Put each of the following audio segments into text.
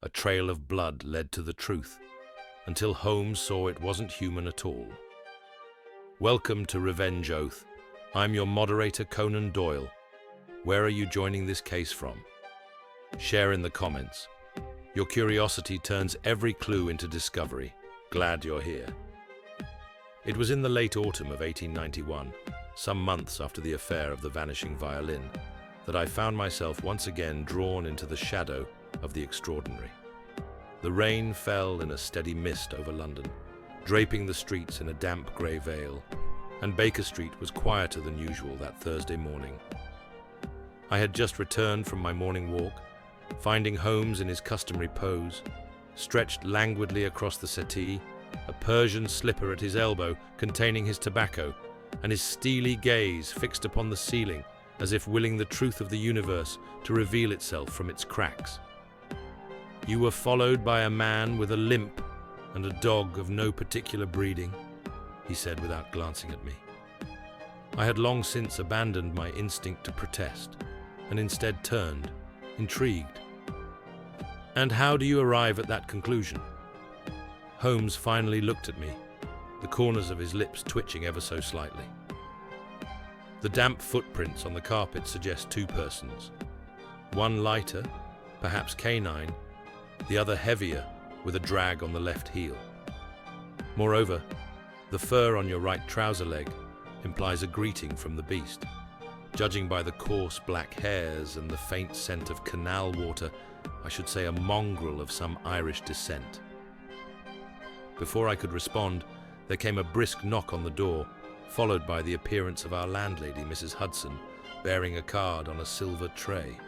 A trail of blood led to the truth, until Holmes saw it wasn't human at all. Welcome to Revenge Oath. I'm your moderator, Conan Doyle. Where are you joining this case from? Share in the comments. Your curiosity turns every clue into discovery. Glad you're here. It was in the late autumn of 1891, some months after the affair of the vanishing violin, that I found myself once again drawn into the shadow of the extraordinary. The rain fell in a steady mist over London, draping the streets in a damp grey veil, and Baker Street was quieter than usual that Thursday morning. I had just returned from my morning walk, finding Holmes in his customary pose, stretched languidly across the settee, a Persian slipper at his elbow containing his tobacco, and his steely gaze fixed upon the ceiling as if willing the truth of the universe to reveal itself from its cracks. "You were followed by a man with a limp and a dog of no particular breeding," he said without glancing at me. I had long since abandoned my instinct to protest, and instead turned, intrigued. "And how do you arrive at that conclusion?" Holmes finally looked at me, the corners of his lips twitching ever so slightly. "The damp footprints on the carpet suggest two persons. One lighter, perhaps canine, the other heavier, with a drag on the left heel. Moreover, the fur on your right trouser leg implies a greeting from the beast. Judging by the coarse black hairs and the faint scent of canal water, I should say a mongrel of some Irish descent." Before I could respond, there came a brisk knock on the door, followed by the appearance of our landlady, Mrs. Hudson, bearing a card on a silver tray.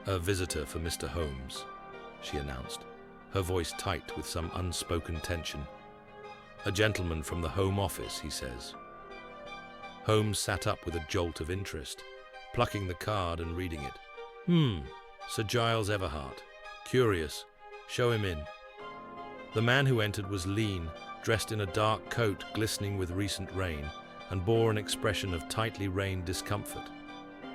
"A visitor for Mr. Holmes," she announced, her voice tight with some unspoken tension. "A gentleman from the Home Office, he says." Holmes sat up with a jolt of interest, plucking the card and reading it. Sir Giles Everhart. Curious. Show him in." The man who entered was lean, dressed in a dark coat glistening with recent rain, and bore an expression of tightly reined discomfort.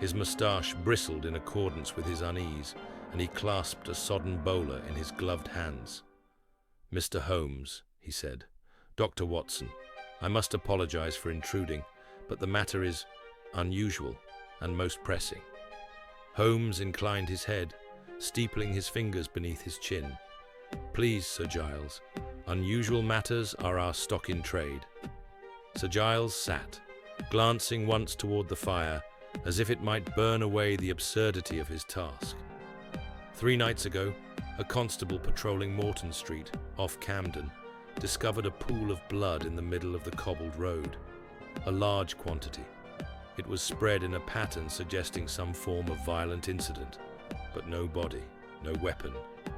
His moustache bristled in accordance with his unease, and he clasped a sodden bowler in his gloved hands. "Mr. Holmes," he said. "Dr. Watson, I must apologize for intruding, but the matter is unusual and most pressing." Holmes inclined his head, steepling his fingers beneath his chin. "Please, Sir Giles, unusual matters are our stock in trade." Sir Giles sat, glancing once toward the fire, as if it might burn away the absurdity of his task. 3 nights ago, a constable patrolling Morton Street, off Camden, discovered a pool of blood in the middle of the cobbled road. A large quantity. It was spread in a pattern suggesting some form of violent incident, but no body, no weapon,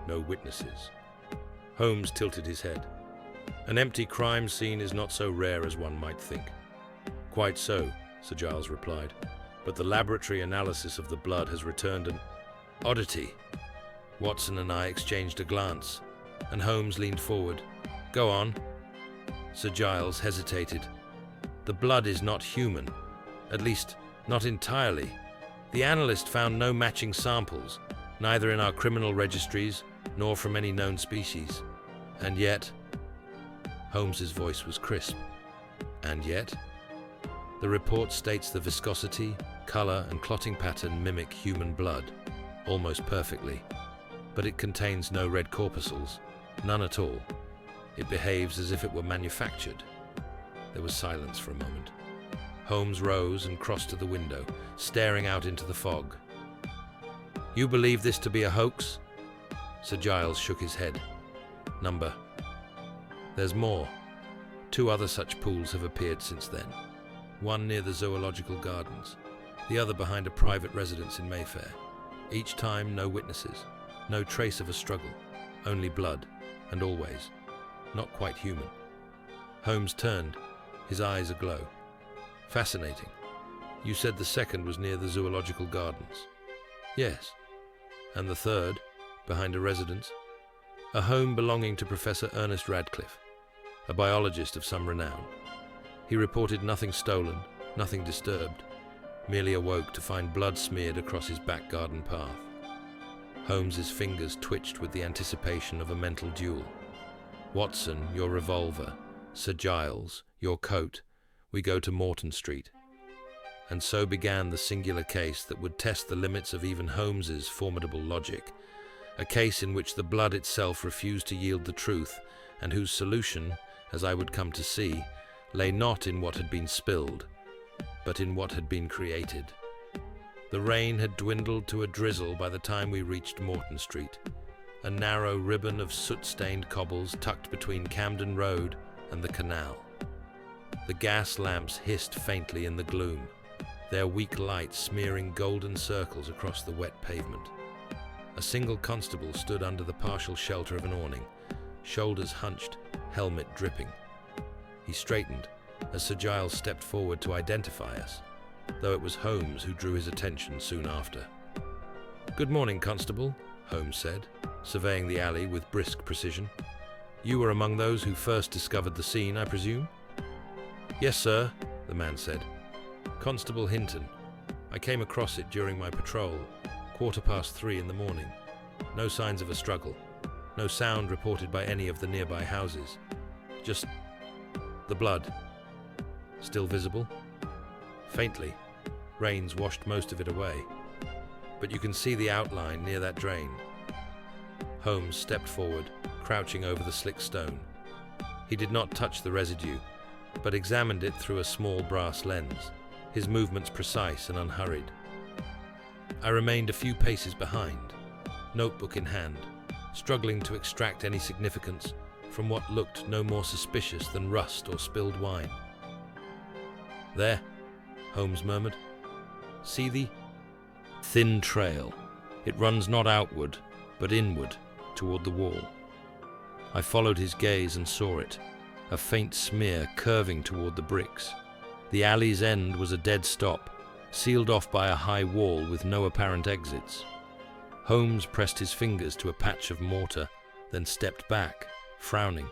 no witnesses. Holmes tilted his head. "An empty crime scene is not so rare as one might think." "Quite so," Sir Giles replied, "but the laboratory analysis of the blood has returned an oddity." Watson and I exchanged a glance, and Holmes leaned forward. "Go on." Sir Giles hesitated. "The blood is not human, at least not entirely. The analyst found no matching samples, neither in our criminal registries nor from any known species. And yet—" Holmes's voice was crisp. "And yet? The report states the viscosity, color, and clotting pattern mimic human blood, almost perfectly. But it contains no red corpuscles, none at all. It behaves as if it were manufactured." There was silence for a moment. Holmes rose and crossed to the window, staring out into the fog. "You believe this to be a hoax?" Sir Giles shook his head. "Number. There's more. 2 other such pools have appeared since then. One near the Zoological Gardens, the other behind a private residence in Mayfair. Each time no witnesses, no trace of a struggle, only blood, and always not quite human." Holmes turned, his eyes aglow. "Fascinating. You said the second was near the Zoological Gardens?" "Yes." "And the third, behind a residence?" "A home belonging to Professor Ernest Radcliffe, a biologist of some renown. He reported nothing stolen, nothing disturbed, merely awoke to find blood smeared across his back garden path." Holmes's fingers twitched with the anticipation of a mental duel. "Watson, your revolver. Sir Giles, your coat. We go to Morton Street." And so began the singular case that would test the limits of even Holmes's formidable logic, a case in which the blood itself refused to yield the truth, and whose solution, as I would come to see, lay not in what had been spilled, but in what had been created. The rain had dwindled to a drizzle by the time we reached Morton Street, a narrow ribbon of soot-stained cobbles tucked between Camden Road and the canal. The gas lamps hissed faintly in the gloom, their weak light smearing golden circles across the wet pavement. A single constable stood under the partial shelter of an awning, shoulders hunched, helmet dripping. He straightened as Sir Giles stepped forward to identify us, though it was Holmes who drew his attention soon after. "Good morning, Constable," Holmes said, surveying the alley with brisk precision. "You were among those who first discovered the scene, I presume?" "Yes, sir," the man said. "Constable Hinton. I came across it during my patrol, 3:15 in the morning. No signs of a struggle. No sound reported by any of the nearby houses. Just the blood. Still visible? Faintly. Rains washed most of it away. But you can see the outline near that drain." Holmes stepped forward, crouching over the slick stone. He did not touch the residue, but examined it through a small brass lens, his movements precise and unhurried. I remained a few paces behind, notebook in hand, struggling to extract any significance from what looked no more suspicious than rust or spilled wine. "There," Holmes murmured. "See the thin trail. It runs not outward, but inward, toward the wall." I followed his gaze and saw it, a faint smear curving toward the bricks. The alley's end was a dead stop, sealed off by a high wall with no apparent exits. Holmes pressed his fingers to a patch of mortar, then stepped back, frowning.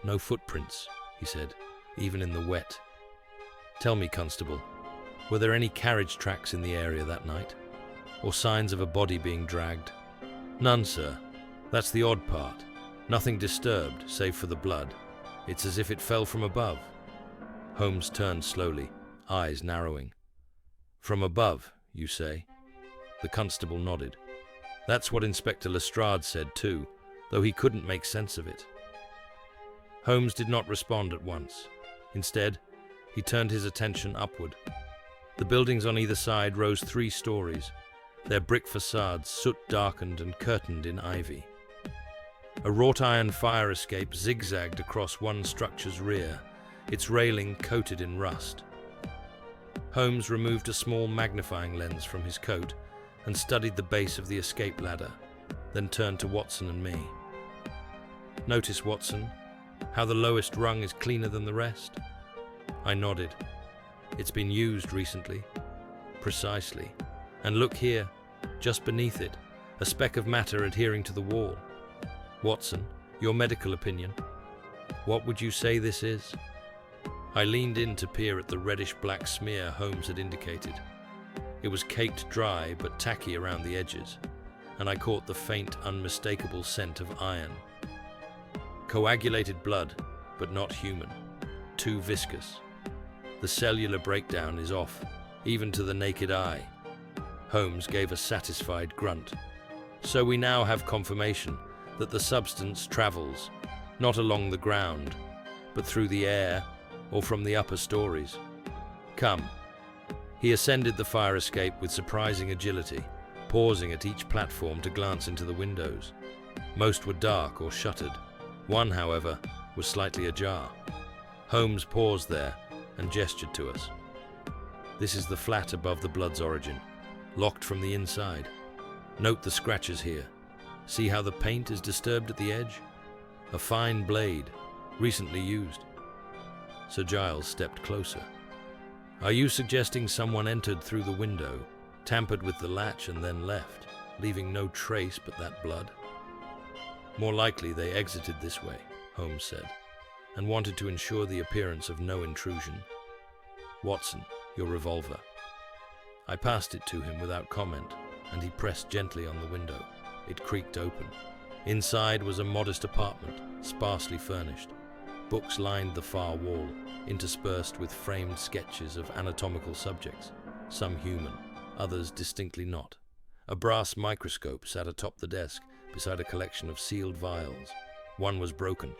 "No footprints," he said, "even in the wet. Tell me, Constable, were there any carriage tracks in the area that night? Or signs of a body being dragged?" "None, sir. That's the odd part. Nothing disturbed, save for the blood. It's as if it fell from above." Holmes turned slowly, eyes narrowing. "From above, you say?" The constable nodded. "That's what Inspector Lestrade said too, though he couldn't make sense of it." Holmes did not respond at once. Instead, he turned his attention upward. The buildings on either side rose 3 stories, their brick facades soot-darkened and curtained in ivy. A wrought-iron fire escape zigzagged across one structure's rear, its railing coated in rust. Holmes removed a small magnifying lens from his coat and studied the base of the escape ladder, then turned to Watson and me. "Notice, Watson, how the lowest rung is cleaner than the rest?" I nodded. "It's been used recently." "Precisely. And look here, just beneath it, a speck of matter adhering to the wall. Watson, your medical opinion. What would you say this is?" I leaned in to peer at the reddish-black smear Holmes had indicated. It was caked dry but tacky around the edges, and I caught the faint, unmistakable scent of iron. Coagulated blood, but not human. Too viscous. The cellular breakdown is off, even to the naked eye. Holmes gave a satisfied grunt. "So we now have confirmation that the substance travels, not along the ground, but through the air or from the upper stories. Come." He ascended the fire escape with surprising agility, pausing at each platform to glance into the windows. Most were dark or shuttered. One, however, was slightly ajar. Holmes paused there and gestured to us. "This is the flat above the blood's origin, locked from the inside. Note the scratches here. See how the paint is disturbed at the edge? A fine blade, recently used." Sir Giles stepped closer. "Are you suggesting someone entered through the window, tampered with the latch and then left, leaving no trace but that blood?" "More likely they exited this way," Holmes said, "and wanted to ensure the appearance of no intrusion. Watson, your revolver." I passed it to him without comment, and he pressed gently on the window. It creaked open. Inside was a modest apartment, sparsely furnished. Books lined the far wall, interspersed with framed sketches of anatomical subjects, some human, others distinctly not. A brass microscope sat atop the desk, beside a collection of sealed vials. One was broken.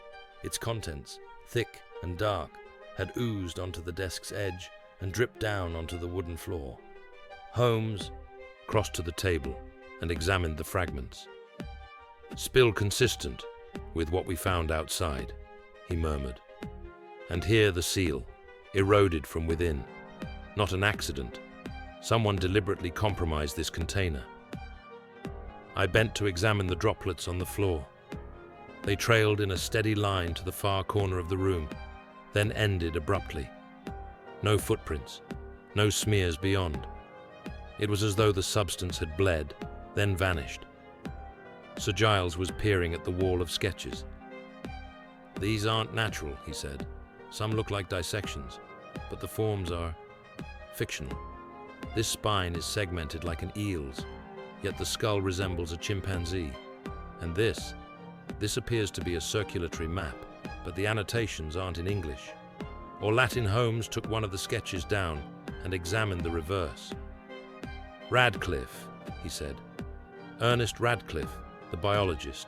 Its contents, thick and dark, had oozed onto the desk's edge and dripped down onto the wooden floor. Holmes crossed to the table and examined the fragments. "Spill consistent with what we found outside," he murmured. "And here the seal, eroded from within. Not an accident. Someone deliberately compromised this container." I bent to examine the droplets on the floor. They trailed in a steady line to the far corner of the room, then ended abruptly. No footprints, no smears beyond. It was as though the substance had bled, then vanished. Sir Giles was peering at the wall of sketches. "These aren't natural," he said. "Some look like dissections, but the forms are fictional. This spine is segmented like an eel's, yet the skull resembles a chimpanzee. And this appears to be a circulatory map, but the annotations aren't in English or Latin." Holmes took one of the sketches down and examined the reverse. "Radcliffe," he said. "Ernest Radcliffe, the biologist.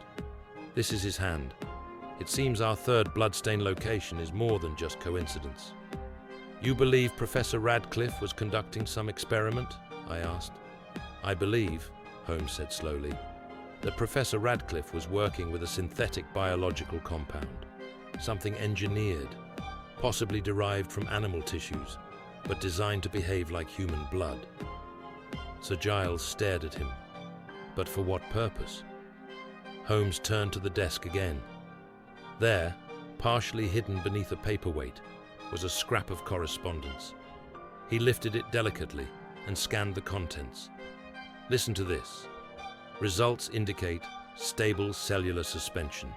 This is his hand. It seems our third bloodstain location is more than just coincidence." "You believe Professor Radcliffe was conducting some experiment?" I asked. "I believe," Holmes said slowly, "that Professor Radcliffe was working with a synthetic biological compound, something engineered, possibly derived from animal tissues, but designed to behave like human blood." Sir Giles stared at him. But for what purpose? Holmes turned to the desk again. There, partially hidden beneath a paperweight, was a scrap of correspondence. He lifted it delicately and scanned the contents. "Listen to this. Results indicate stable cellular suspension.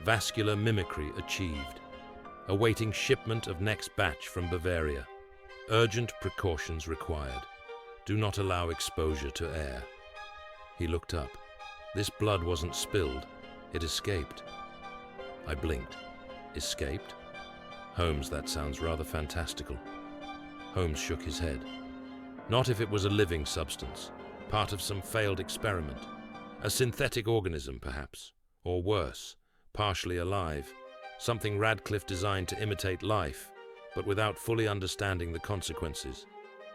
Vascular mimicry achieved. Awaiting shipment of next batch from Bavaria. Urgent precautions required. Do not allow exposure to air." He looked up. This blood wasn't spilled. It escaped. I blinked. "Escaped? Holmes, that sounds rather fantastical." Holmes shook his head. "Not if it was a living substance, part of some failed experiment. A synthetic organism, perhaps. Or worse, partially alive. Something Radcliffe designed to imitate life, but without fully understanding the consequences."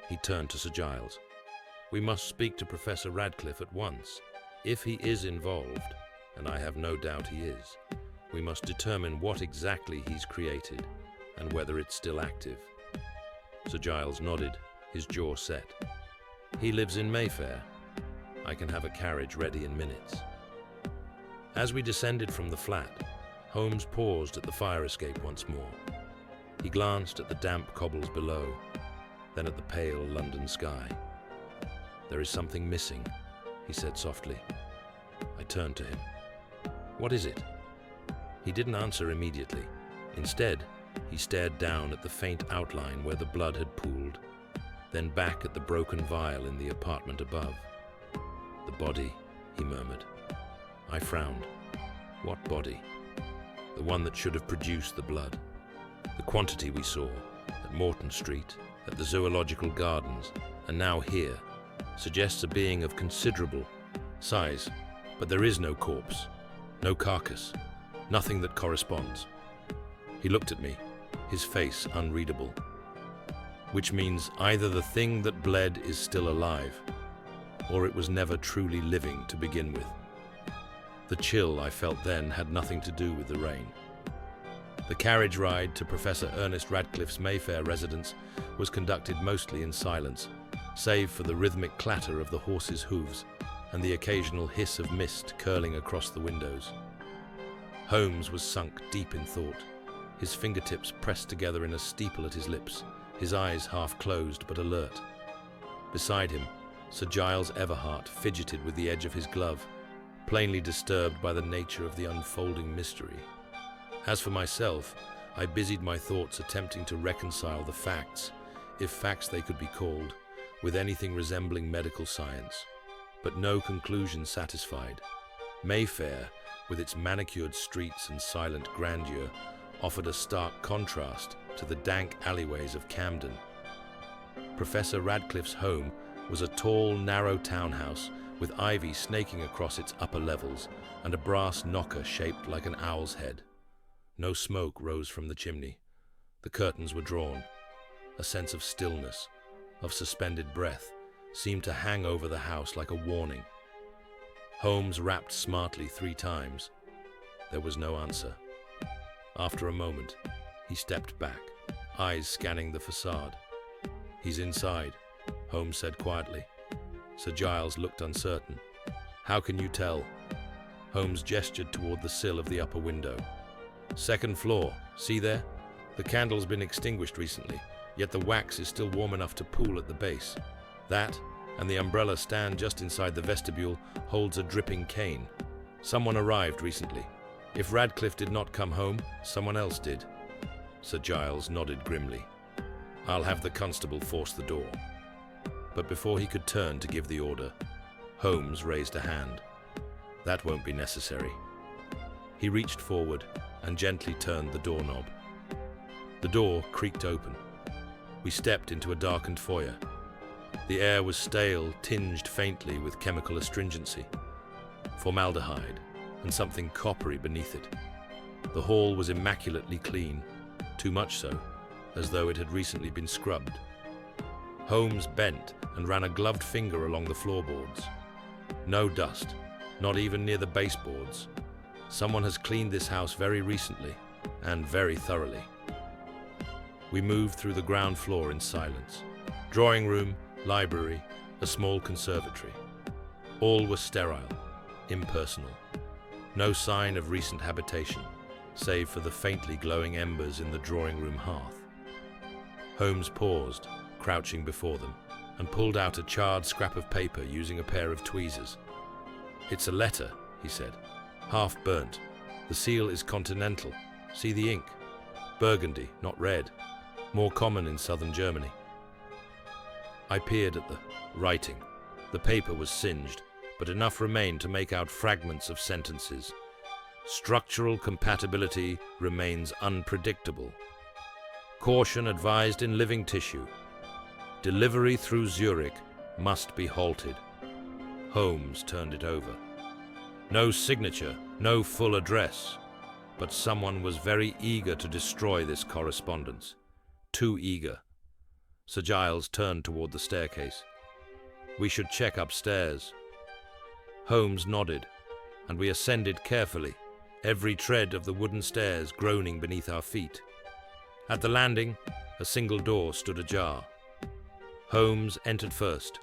He turned to Sir Giles. "We must speak to Professor Radcliffe at once. If he is involved, and I have no doubt he is, we must determine what exactly he's created and whether it's still active." Sir Giles nodded, his jaw set. "He lives in Mayfair. I can have a carriage ready in minutes." As we descended from the flat, Holmes paused at the fire escape once more. He glanced at the damp cobbles below, then at the pale London sky. "There is something missing," he said softly. I turned to him. "What is it?" He didn't answer immediately. Instead, he stared down at the faint outline where the blood had pooled, then back at the broken vial in the apartment above. "The body," he murmured. I frowned. "What body?" "The one that should have produced the blood. The quantity we saw at Morton Street, at the Zoological Gardens, and now here, suggests a being of considerable size, but there is no corpse, no carcass, nothing that corresponds." He looked at me, his face unreadable. "Which means either the thing that bled is still alive, or it was never truly living to begin with." The chill I felt then had nothing to do with the rain. The carriage ride to Professor Ernest Radcliffe's Mayfair residence was conducted mostly in silence, save for the rhythmic clatter of the horses' hooves and the occasional hiss of mist curling across the windows. Holmes was sunk deep in thought, his fingertips pressed together in a steeple at his lips, his eyes half closed but alert. Beside him, Sir Giles Everhart fidgeted with the edge of his glove, plainly disturbed by the nature of the unfolding mystery. As for myself, I busied my thoughts attempting to reconcile the facts, if facts they could be called, with anything resembling medical science. but no conclusion satisfied. Mayfair, with its manicured streets and silent grandeur, offered a stark contrast to the dank alleyways of Camden. Professor Radcliffe's home was a tall, narrow townhouse with ivy snaking across its upper levels and a brass knocker shaped like an owl's head. No smoke rose from the chimney. The curtains were drawn. A sense of stillness, of suspended breath, seemed to hang over the house like a warning. Holmes rapped smartly 3 times. There was no answer. After a moment, he stepped back, eyes scanning the facade. "He's inside," Holmes said quietly. Sir Giles looked uncertain. "How can you tell?" Holmes gestured toward the sill of the upper window. "Second floor, see there? The candle's been extinguished recently, yet the wax is still warm enough to pool at the base. That, and the umbrella stand just inside the vestibule, holds a dripping cane. Someone arrived recently. If Radcliffe did not come home, someone else did." Sir Giles nodded grimly. "I'll have the constable force the door." But before he could turn to give the order, Holmes raised a hand. "That won't be necessary." He reached forward and gently turned the doorknob. The door creaked open. We stepped into a darkened foyer. The air was stale, tinged faintly with chemical astringency, formaldehyde, and something coppery beneath it. The hall was immaculately clean, too much so, as though it had recently been scrubbed. Holmes bent and ran a gloved finger along the floorboards. No dust, not even near the baseboards. Someone has cleaned this house very recently, and very thoroughly. We moved through the ground floor in silence. Drawing room, library, a small conservatory. All was sterile, impersonal. No sign of recent habitation, save for the faintly glowing embers in the drawing room hearth. Holmes paused, crouching before them, and pulled out a charred scrap of paper using a pair of tweezers. "It's a letter," he said, "half burnt. The seal is continental. See the ink? Burgundy, not red. More common in southern Germany." I peered at the writing. The paper was singed, but enough remained to make out fragments of sentences. "Structural compatibility remains unpredictable. Caution advised in living tissue. Delivery through Zurich must be halted." Holmes turned it over. No signature, no full address, but someone was very eager to destroy this correspondence. Too eager. Sir Giles turned toward the staircase. "We should check upstairs." Holmes nodded, and we ascended carefully, every tread of the wooden stairs groaning beneath our feet. At the landing, a single door stood ajar. Holmes entered first,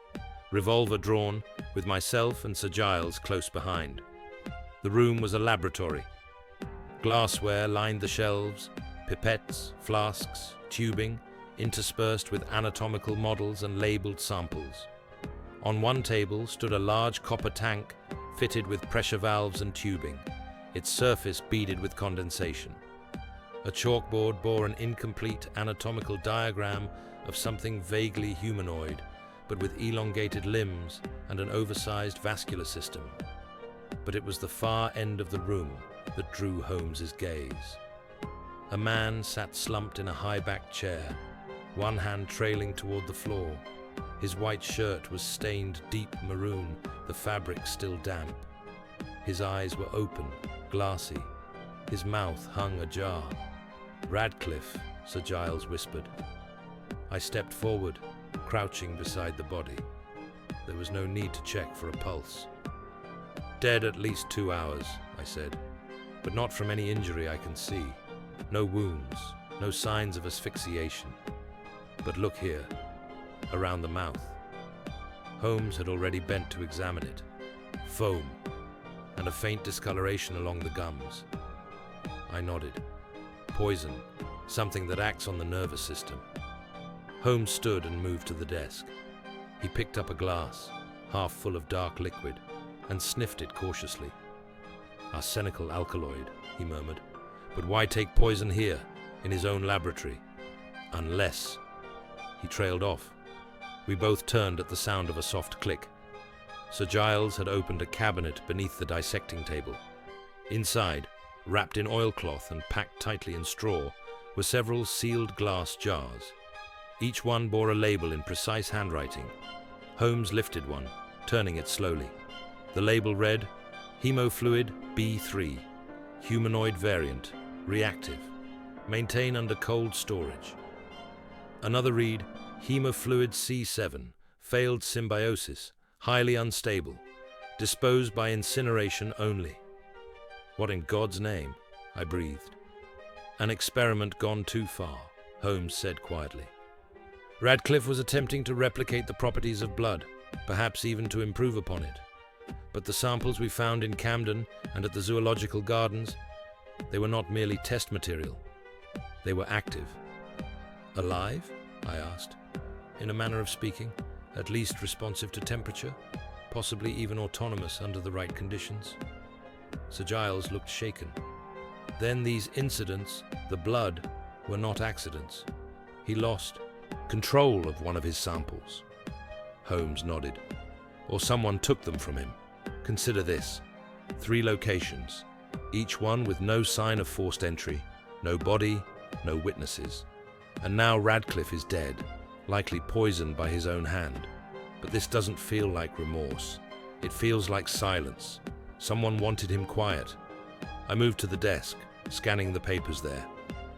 revolver drawn, with myself and Sir Giles close behind. The room was a laboratory. Glassware lined the shelves, pipettes, flasks, tubing, interspersed with anatomical models and labeled samples. On one table stood a large copper tank fitted with pressure valves and tubing, its surface beaded with condensation. A chalkboard bore an incomplete anatomical diagram of something vaguely humanoid, but with elongated limbs and an oversized vascular system. But it was the far end of the room that drew Holmes's gaze. A man sat slumped in a high-backed chair, one hand trailing toward the floor. His white shirt was stained deep maroon, the fabric still damp. His eyes were open, glassy. His mouth hung ajar. "Radcliffe," Sir Giles whispered. I stepped forward, crouching beside the body. There was no need to check for a pulse. "Dead at least 2 hours," I said, "but not from any injury I can see. No wounds, no signs of asphyxiation. But look here, around the mouth." Holmes had already bent to examine it. Foam, and a faint discoloration along the gums. I nodded. Poison, something that acts on the nervous system. Holmes stood and moved to the desk. He picked up a glass, half full of dark liquid, and sniffed it cautiously. "Arsenical alkaloid," he murmured. "But why take poison here, in his own laboratory? Unless..." He trailed off. We both turned at the sound of a soft click. Sir Giles had opened a cabinet beneath the dissecting table. Inside, wrapped in oilcloth and packed tightly in straw, were several sealed glass jars. Each one bore a label in precise handwriting. Holmes lifted one, turning it slowly. The label read, Hemofluid B3, humanoid variant, reactive, maintain under cold storage. Another read, Hemofluid C7, failed symbiosis, highly unstable, disposed by incineration only. What in God's name? I breathed. An experiment gone too far, Holmes said quietly. Radcliffe was attempting to replicate the properties of blood, perhaps even to improve upon it. But the samples we found in Camden and at the zoological gardens, they were not merely test material. They were active. Alive? I asked. In a manner of speaking, at least responsive to temperature, possibly even autonomous under the right conditions. Sir Giles looked shaken. Then these incidents, the blood, were not accidents. He lost control of one of his samples. Holmes nodded. Or someone took them from him. Consider this. 3 locations, each one with no sign of forced entry, no body, no witnesses. And now Radcliffe is dead, likely poisoned by his own hand. But this doesn't feel like remorse. It feels like silence. Someone wanted him quiet. I moved to the desk, scanning the papers there.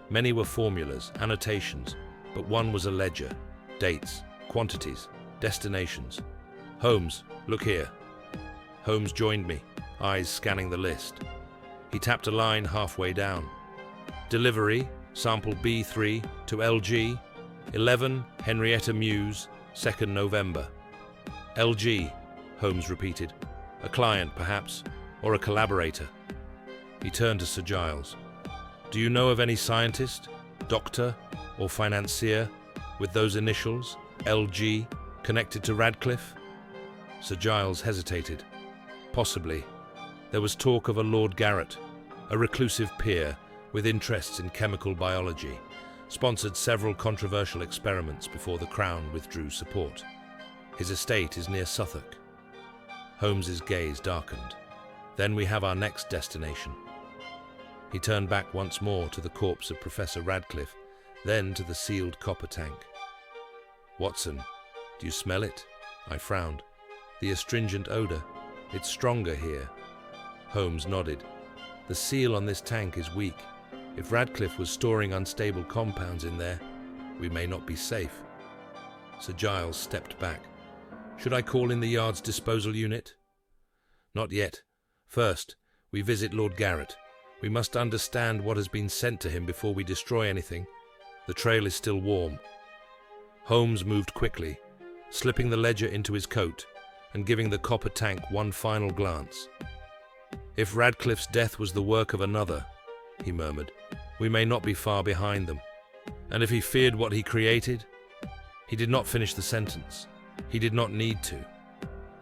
Many were formulas, annotations, but one was a ledger. Dates, quantities, destinations. Holmes, look here. Holmes joined me, eyes scanning the list. He tapped a line halfway down. Delivery, sample B3 to LG, 11 Henrietta Mews, 2nd November. LG, Holmes repeated. A client, perhaps, or a collaborator. He turned to Sir Giles. Do you know of any scientist, doctor, or financier with those initials, LG, connected to Radcliffe? Sir Giles hesitated. Possibly. There was talk of a Lord Garrett, a reclusive peer with interests in chemical biology, sponsored several controversial experiments before the Crown withdrew support. His estate is near Suffolk. Holmes's gaze darkened. Then we have our next destination. He turned back once more to the corpse of Professor Radcliffe, then to the sealed copper tank. Watson, do you smell it? I frowned. The astringent odor. It's stronger here. Holmes nodded. The seal on this tank is weak. If Radcliffe was storing unstable compounds in there, we may not be safe. Sir Giles stepped back. Should I call in the yard's disposal unit? Not yet. First, we visit Lord Garrett. We must understand what has been sent to him before we destroy anything. The trail is still warm. Holmes moved quickly, slipping the ledger into his coat and giving the copper tank one final glance. If Radcliffe's death was the work of another, he murmured, we may not be far behind them. And if he feared what he created, he did not finish the sentence. He did not need to.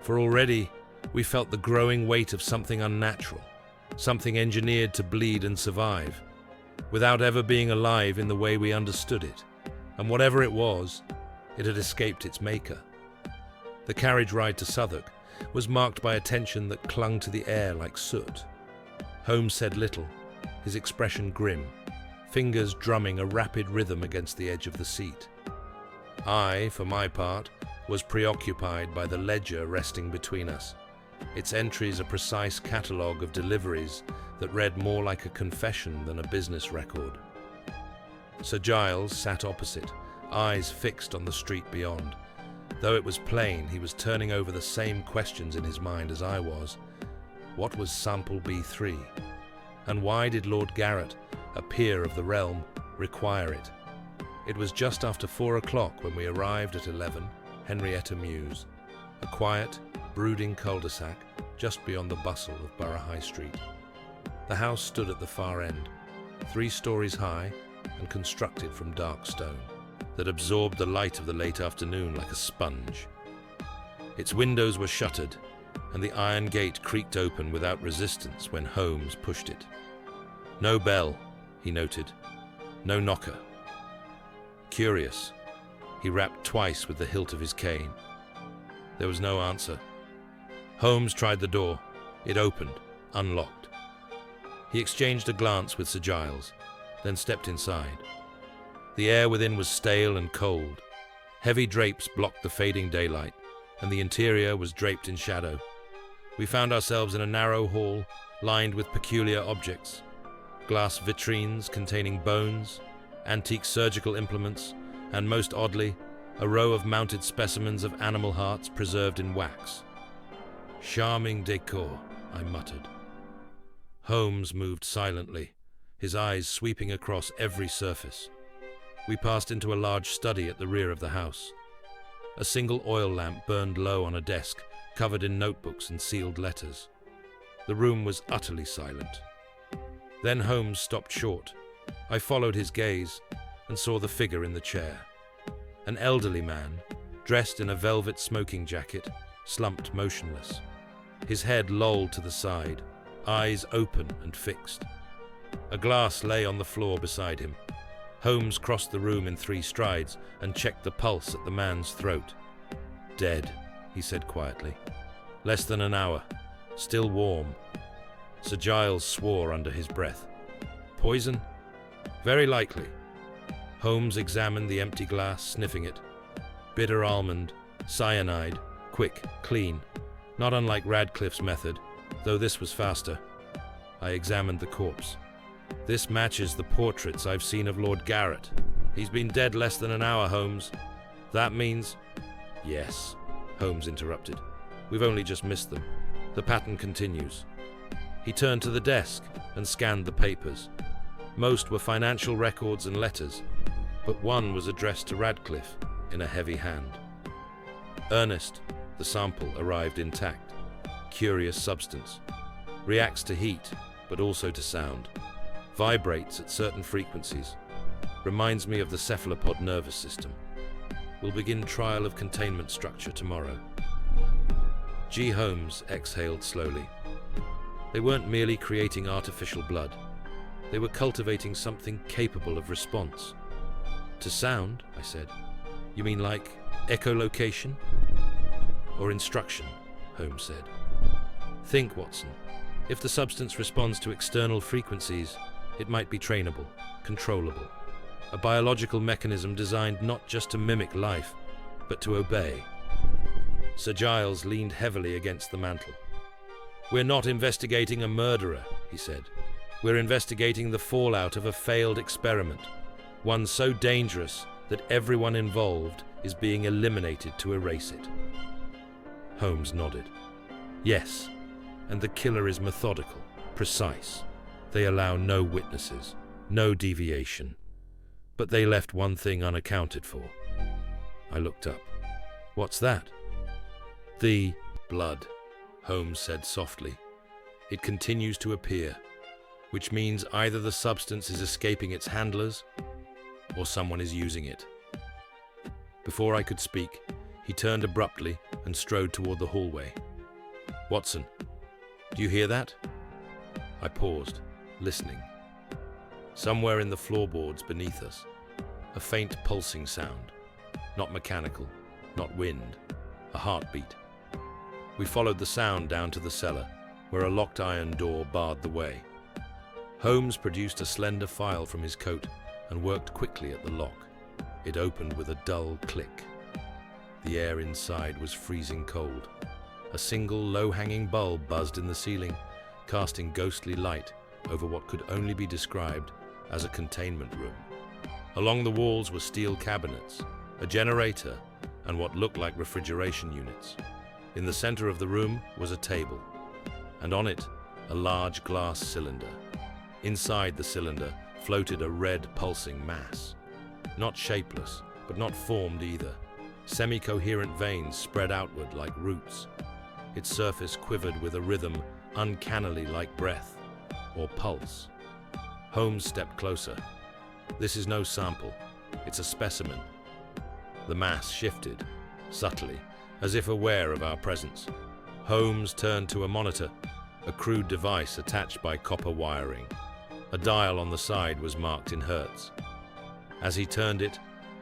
For already we felt the growing weight of something unnatural, something engineered to bleed and survive, without ever being alive in the way we understood it. And whatever it was, it had escaped its maker. The carriage ride to Southwark was marked by a tension that clung to the air like soot. Holmes said little, his expression grim, fingers drumming a rapid rhythm against the edge of the seat. I, for my part, was preoccupied by the ledger resting between us, its entries a precise catalogue of deliveries that read more like a confession than a business record. Sir Giles sat opposite, eyes fixed on the street beyond. Though it was plain he was turning over the same questions in his mind as I was. What was sample B3? And why did Lord Garrett, a peer of the realm, require it? It was just after 4 o'clock when we arrived at 11 Henrietta Mews, a quiet, brooding cul-de-sac just beyond the bustle of Borough High Street. The house stood at the far end, 3 stories high and constructed from dark stone that absorbed the light of the late afternoon like a sponge. Its windows were shuttered, and the iron gate creaked open without resistance when Holmes pushed it. No bell, he noted. No knocker. Curious. He rapped twice with the hilt of his cane. There was no answer. Holmes tried the door. It opened, unlocked. He exchanged a glance with Sir Giles, then stepped inside. The air within was stale and cold. Heavy drapes blocked the fading daylight, and the interior was draped in shadow. We found ourselves in a narrow hall lined with peculiar objects. Glass vitrines containing bones, antique surgical implements, and most oddly, a row of mounted specimens of animal hearts preserved in wax. "Charming décor," I muttered. Holmes moved silently, his eyes sweeping across every surface. We passed into a large study at the rear of the house. A single oil lamp burned low on a desk, covered in notebooks and sealed letters. The room was utterly silent. Then Holmes stopped short. I followed his gaze and saw the figure in the chair. An elderly man, dressed in a velvet smoking jacket, slumped motionless. His head lolled to the side, eyes open and fixed. A glass lay on the floor beside him. Holmes crossed the room in 3 strides and checked the pulse at the man's throat. "Dead," he said quietly. "Less than an hour. Still warm." Sir Giles swore under his breath. "Poison? Very likely." Holmes examined the empty glass, sniffing it. Bitter almond, cyanide, quick, clean. Not unlike Radcliffe's method, though this was faster. I examined the corpse. "This matches the portraits I've seen of Lord Garrett. He's been dead less than an hour, Holmes. That means—" "Yes," Holmes interrupted. "We've only just missed them. The pattern continues." He turned to the desk and scanned the papers. Most were financial records and letters, but one was addressed to Radcliffe in a heavy hand. "Ernest," the sample arrived intact. "Curious substance. Reacts to heat, but also to sound. Vibrates at certain frequencies. Reminds me of the cephalopod nervous system. We'll begin trial of containment structure tomorrow." G. Holmes exhaled slowly. They weren't merely creating artificial blood. They were cultivating something capable of response. "To sound," I said. "You mean like echolocation?" "Or instruction," Holmes said. "Think, Watson. If the substance responds to external frequencies, it might be trainable, controllable. A biological mechanism designed not just to mimic life, but to obey." Sir Giles leaned heavily against the mantel. "We're not investigating a murderer," he said. "We're investigating the fallout of a failed experiment, one so dangerous that everyone involved is being eliminated to erase it." Holmes nodded. "Yes, and the killer is methodical, precise. They allow no witnesses, no deviation. But they left one thing unaccounted for." I looked up. "What's that?" "The blood," Holmes said softly. "It continues to appear, which means either the substance is escaping its handlers or someone is using it." Before I could speak, he turned abruptly and strode toward the hallway. "Watson, do you hear that?" I paused, listening. Somewhere in the floorboards beneath us, a faint pulsing sound. Not mechanical, not wind, a heartbeat. We followed the sound down to the cellar, where a locked iron door barred the way. Holmes produced a slender file from his coat and worked quickly at the lock. It opened with a dull click. The air inside was freezing cold. A single low-hanging bulb buzzed in the ceiling, casting ghostly light over what could only be described as a containment room. Along the walls were steel cabinets, a generator, and what looked like refrigeration units. In the center of the room was a table, and on it, a large glass cylinder. Inside the cylinder floated a red pulsing mass. Not shapeless, but not formed either. Semi-coherent veins spread outward like roots. Its surface quivered with a rhythm uncannily like breath, or pulse. Holmes stepped closer. "This is no sample. It's a specimen." The mass shifted, subtly, as if aware of our presence. Holmes turned to a monitor, a crude device attached by copper wiring. A dial on the side was marked in hertz. As he turned it,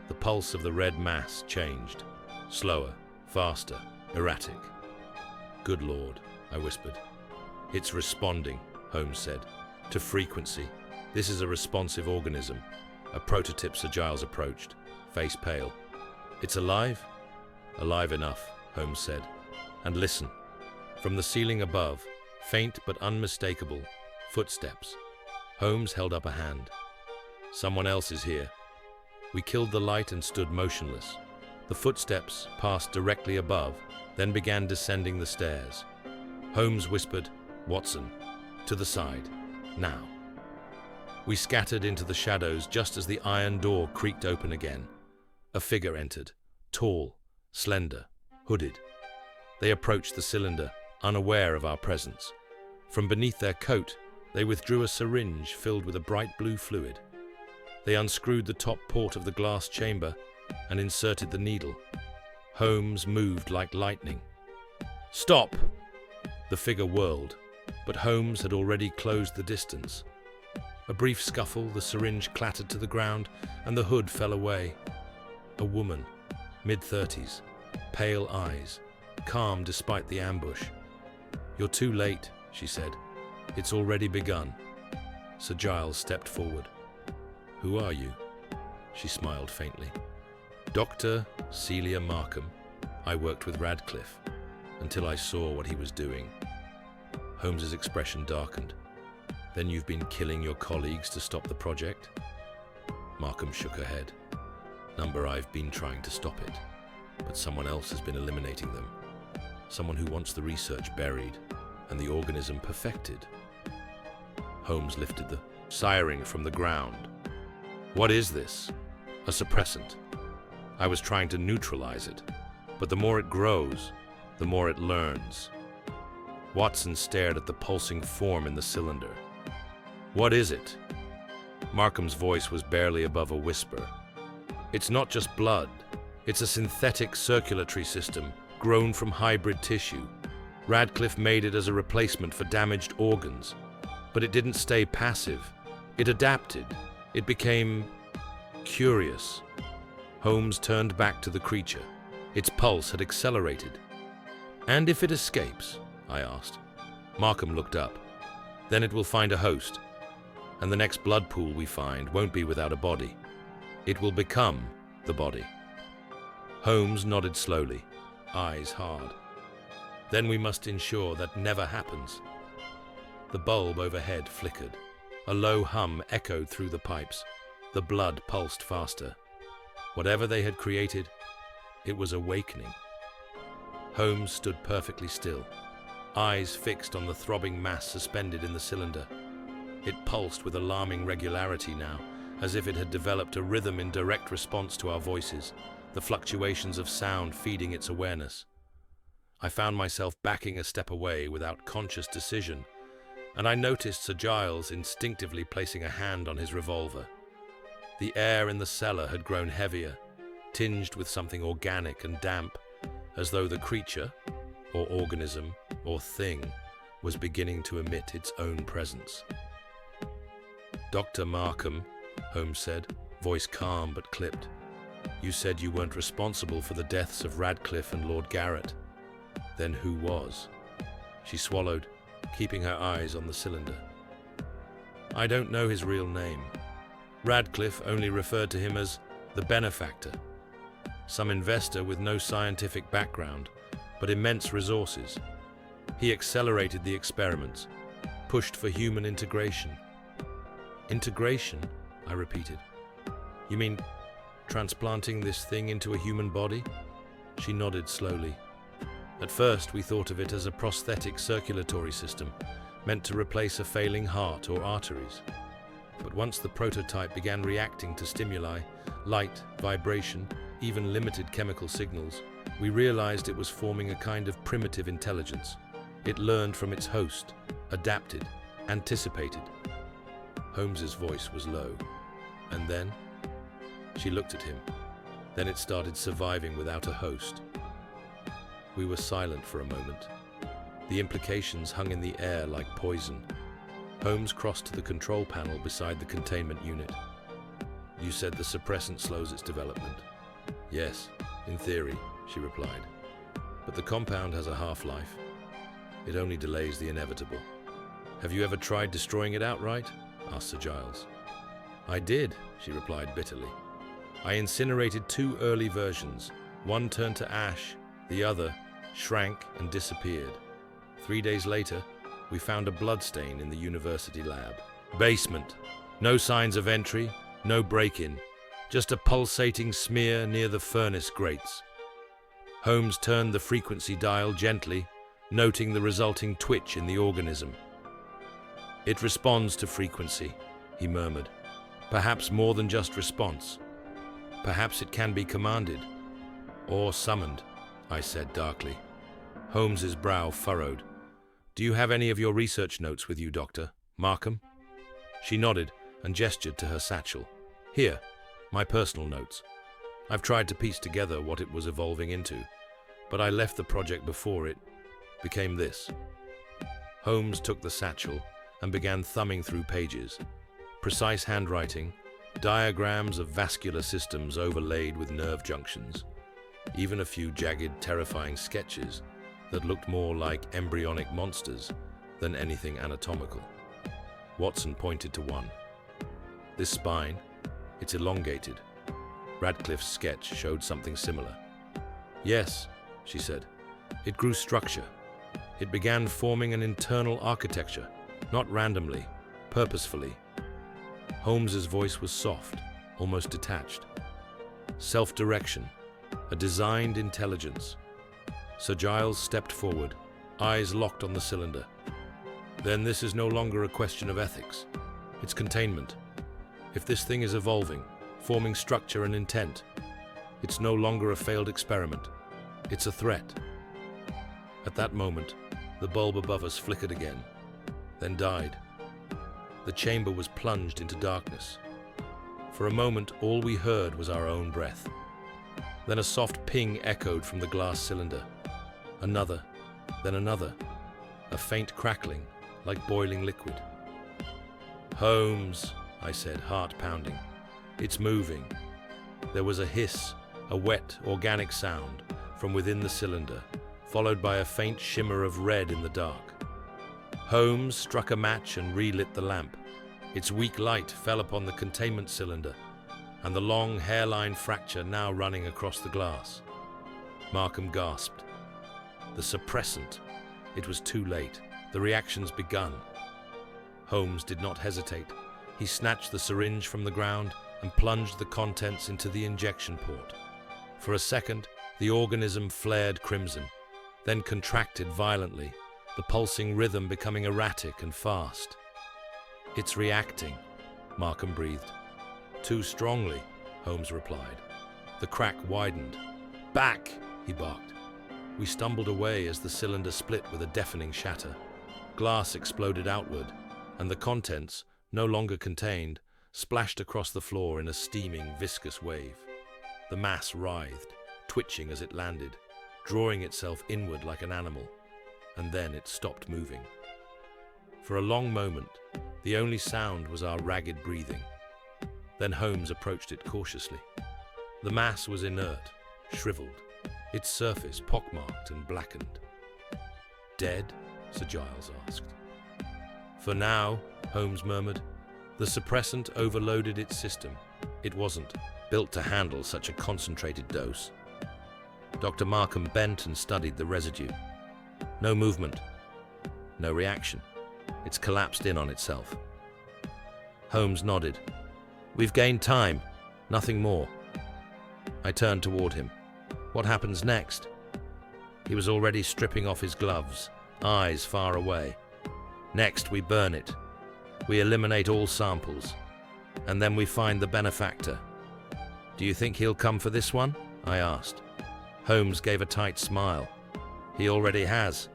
the pulse of the red mass changed. Slower, faster, erratic. Good Lord, I whispered. It's responding, Holmes said, to frequency. This is a responsive organism. A prototype. Sir Giles approached, face pale. It's alive? Alive enough, Holmes said. And listen. From the ceiling above, faint but unmistakable, footsteps. Holmes held up a hand. Someone else is here. We killed the light and stood motionless. The footsteps passed directly above, then began descending the stairs. Holmes whispered, "Watson, to the side, now." We scattered into the shadows just as the iron door creaked open again. A figure entered, tall, slender, hooded. They approached the cylinder, unaware of our presence. From beneath their coat, they withdrew a syringe filled with a bright blue fluid. They unscrewed the top port of the glass chamber and inserted the needle. Holmes moved like lightning. "Stop!" The figure whirled, but Holmes had already closed the distance. A brief scuffle, the syringe clattered to the ground, and the hood fell away. A woman, mid-30s, pale eyes, calm despite the ambush. "You're too late," she said. "It's already begun." Sir Giles stepped forward. "Who are you?" She smiled faintly. "Dr. Celia Markham. I worked with Radcliffe until I saw what he was doing." Holmes's expression darkened. "Then you've been killing your colleagues to stop the project?" Markham shook her head. "Number, I've been trying to stop it, but someone else has been eliminating them. Someone who wants the research buried and the organism perfected." Holmes lifted the siren from the ground. "What is this?" "A suppressant. I was trying to neutralize it, but the more it grows, the more it learns." Watson stared at the pulsing form in the cylinder. "What is it?" Markham's voice was barely above a whisper. "It's not just blood. It's a synthetic circulatory system grown from hybrid tissue. Radcliffe made it as a replacement for damaged organs. But it didn't stay passive. It adapted. It became curious." Holmes turned back to the creature. Its pulse had accelerated. "And if it escapes?" I asked. Markham looked up. "Then it will find a host. And the next blood pool we find won't be without a body. It will become the body." Holmes nodded slowly, eyes hard. "Then we must ensure that never happens." The bulb overhead flickered. A low hum echoed through the pipes. The blood pulsed faster. Whatever they had created, it was awakening. Holmes stood perfectly still, eyes fixed on the throbbing mass suspended in the cylinder. It pulsed with alarming regularity now, as if it had developed a rhythm in direct response to our voices, the fluctuations of sound feeding its awareness. I found myself backing a step away without conscious decision, and I noticed Sir Giles instinctively placing a hand on his revolver. The air in the cellar had grown heavier, tinged with something organic and damp, as though the creature, or organism, or thing, was beginning to emit its own presence. "Dr. Markham," Holmes said, voice calm but clipped, "you said you weren't responsible for the deaths of Radcliffe and Lord Garrett. Then who was?" She swallowed, keeping her eyes on the cylinder. "I don't know his real name. Radcliffe only referred to him as the benefactor, some investor with no scientific background, but immense resources. He accelerated the experiments, pushed for human integration." "Integration?" I repeated. "You mean transplanting this thing into a human body?" She nodded slowly. "At first we thought of it as a prosthetic circulatory system, meant to replace a failing heart or arteries. But once the prototype began reacting to stimuli, light, vibration, even limited chemical signals, we realized it was forming a kind of primitive intelligence. It learned from its host, adapted, anticipated." Holmes's voice was low. "And then?" She looked at him. "Then it started surviving without a host." We were silent for a moment. The implications hung in the air like poison. Holmes crossed to the control panel beside the containment unit. "You said the suppressant slows its development." "Yes, in theory," she replied. "But the compound has a half-life. It only delays the inevitable. Have you ever tried destroying it outright? Asked Sir Giles. I did, she replied bitterly. I incinerated 2 early versions. One turned to ash, the other shrank and disappeared. 3 days later, we found a bloodstain in the university lab. Basement. No signs of entry, no break-in, just a pulsating smear near the furnace grates. Holmes turned the frequency dial gently, noting the resulting twitch in the organism. It responds to frequency, he murmured. Perhaps more than just response. Perhaps it can be commanded. Or summoned, I said darkly. Holmes's brow furrowed. Do you have any of your research notes with you, Doctor? Markham? She nodded and gestured to her satchel. Here, my personal notes. I've tried to piece together what it was evolving into, but I left the project before it became this. Holmes took the satchel and began thumbing through pages. Precise handwriting, diagrams of vascular systems overlaid with nerve junctions, even a few jagged, terrifying sketches that looked more like embryonic monsters than anything anatomical. Watson pointed to one. This spine, it's elongated. Radcliffe's sketch showed something similar. Yes, she said. It grew structure. It began forming an internal architecture, not randomly, purposefully. Holmes's voice was soft, almost detached. Self-direction, a designed intelligence. Sir Giles stepped forward, eyes locked on the cylinder. Then this is no longer a question of ethics. It's containment. If this thing is evolving, forming structure and intent, it's no longer a failed experiment. It's a threat. At that moment, the bulb above us flickered again, then died. The chamber was plunged into darkness. For a moment, all we heard was our own breath. Then a soft ping echoed from the glass cylinder. Another, then another. A faint crackling, like boiling liquid. Holmes, I said, heart pounding. It's moving. There was a hiss, a wet, organic sound from within the cylinder, followed by a faint shimmer of red in the dark. Holmes struck a match and relit the lamp. Its weak light fell upon the containment cylinder and the long hairline fracture now running across the glass. Markham gasped. The suppressant. It was too late. The reaction's begun. Holmes did not hesitate. He snatched the syringe from the ground and plunged the contents into the injection port. For a second, the organism flared crimson, then contracted violently, the pulsing rhythm becoming erratic and fast. It's reacting, Markham breathed. Too strongly, Holmes replied. The crack widened. Back, he barked. We stumbled away as the cylinder split with a deafening shatter. Glass exploded outward, and the contents, no longer contained, splashed across the floor in a steaming, viscous wave. The mass writhed, twitching as it landed, drawing itself inward like an animal, and then it stopped moving. For a long moment, the only sound was our ragged breathing. Then Holmes approached it cautiously. The mass was inert, shriveled, its surface pockmarked and blackened. Dead? Sir Giles asked. For now, Holmes murmured. The suppressant overloaded its system. It wasn't built to handle such a concentrated dose. Dr. Markham bent and studied the residue. No movement. No reaction. It's collapsed in on itself. Holmes nodded. We've gained time. Nothing more. I turned toward him. What happens next? He was already stripping off his gloves, eyes far away. Next, we burn it. We eliminate all samples. And then we find the benefactor. Do you think he'll come for this one? I asked. Holmes gave a tight smile. He already has.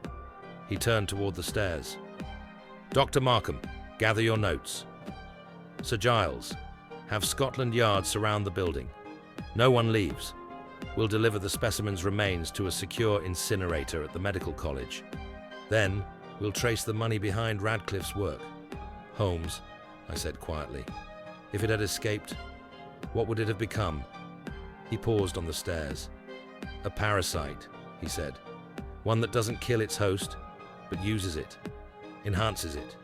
He turned toward the stairs. Dr. Markham, gather your notes. Sir Giles, have Scotland Yard surround the building. No one leaves. We'll deliver the specimen's remains to a secure incinerator at the medical college. Then, we'll trace the money behind Radcliffe's work. Holmes, I said quietly, if it had escaped, what would it have become? He paused on the stairs. A parasite, he said. One that doesn't kill its host, but uses it, enhances it,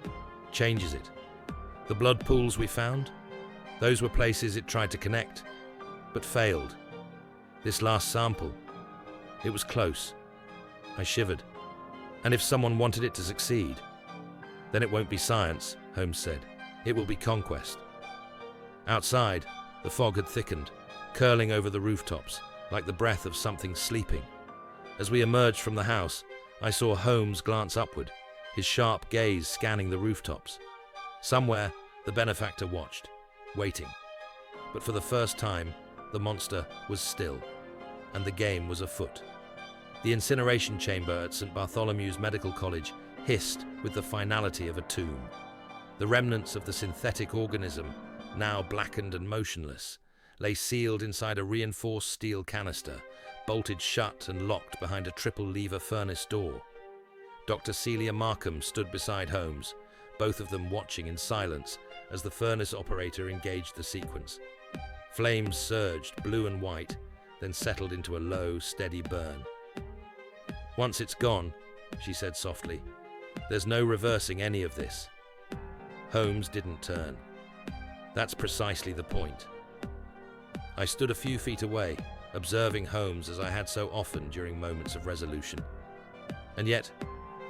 changes it. The blood pools we found, those were places it tried to connect, but failed. This last sample, it was close. I shivered. And if someone wanted it to succeed, then it won't be science, Holmes said. It will be conquest. Outside, the fog had thickened, curling over the rooftops, like the breath of something sleeping. As we emerged from the house, I saw Holmes glance upward, his sharp gaze scanning the rooftops. Somewhere, the benefactor watched, waiting. But for the first time, the monster was still, and the game was afoot. The incineration chamber at St. Bartholomew's Medical College hissed with the finality of a tomb. The remnants of the synthetic organism, now blackened and motionless, lay sealed inside a reinforced steel canister, bolted shut and locked behind a triple-lever furnace door. Dr. Celia Markham stood beside Holmes, both of them watching in silence as the furnace operator engaged the sequence. Flames surged, blue and white, then settled into a low, steady burn. "Once it's gone," she said softly, "there's no reversing any of this." Holmes didn't turn. That's precisely the point. I stood a few feet away, observing Holmes as I had so often during moments of resolution. And yet,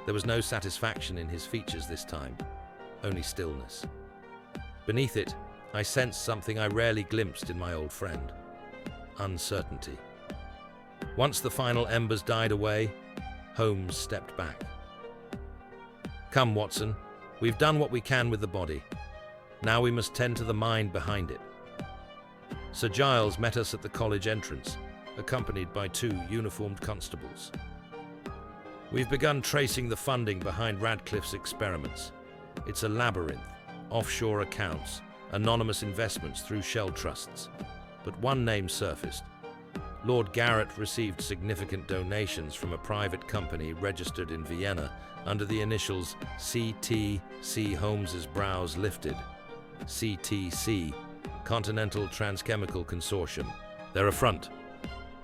there was no satisfaction in his features this time, only stillness. Beneath it, I sensed something I rarely glimpsed in my old friend: uncertainty. Once the final embers died away, Holmes stepped back. "Come, Watson, we've done what we can with the body. Now we must tend to the mind behind it." Sir Giles met us at the college entrance, accompanied by 2 uniformed constables. "We've begun tracing the funding behind Radcliffe's experiments. It's a labyrinth: offshore accounts, anonymous investments through shell trusts. But one name surfaced. Lord Garrett received significant donations from a private company registered in Vienna under the initials CTC. Holmes's brows lifted. CTC, Continental Transchemical Consortium. They're a front.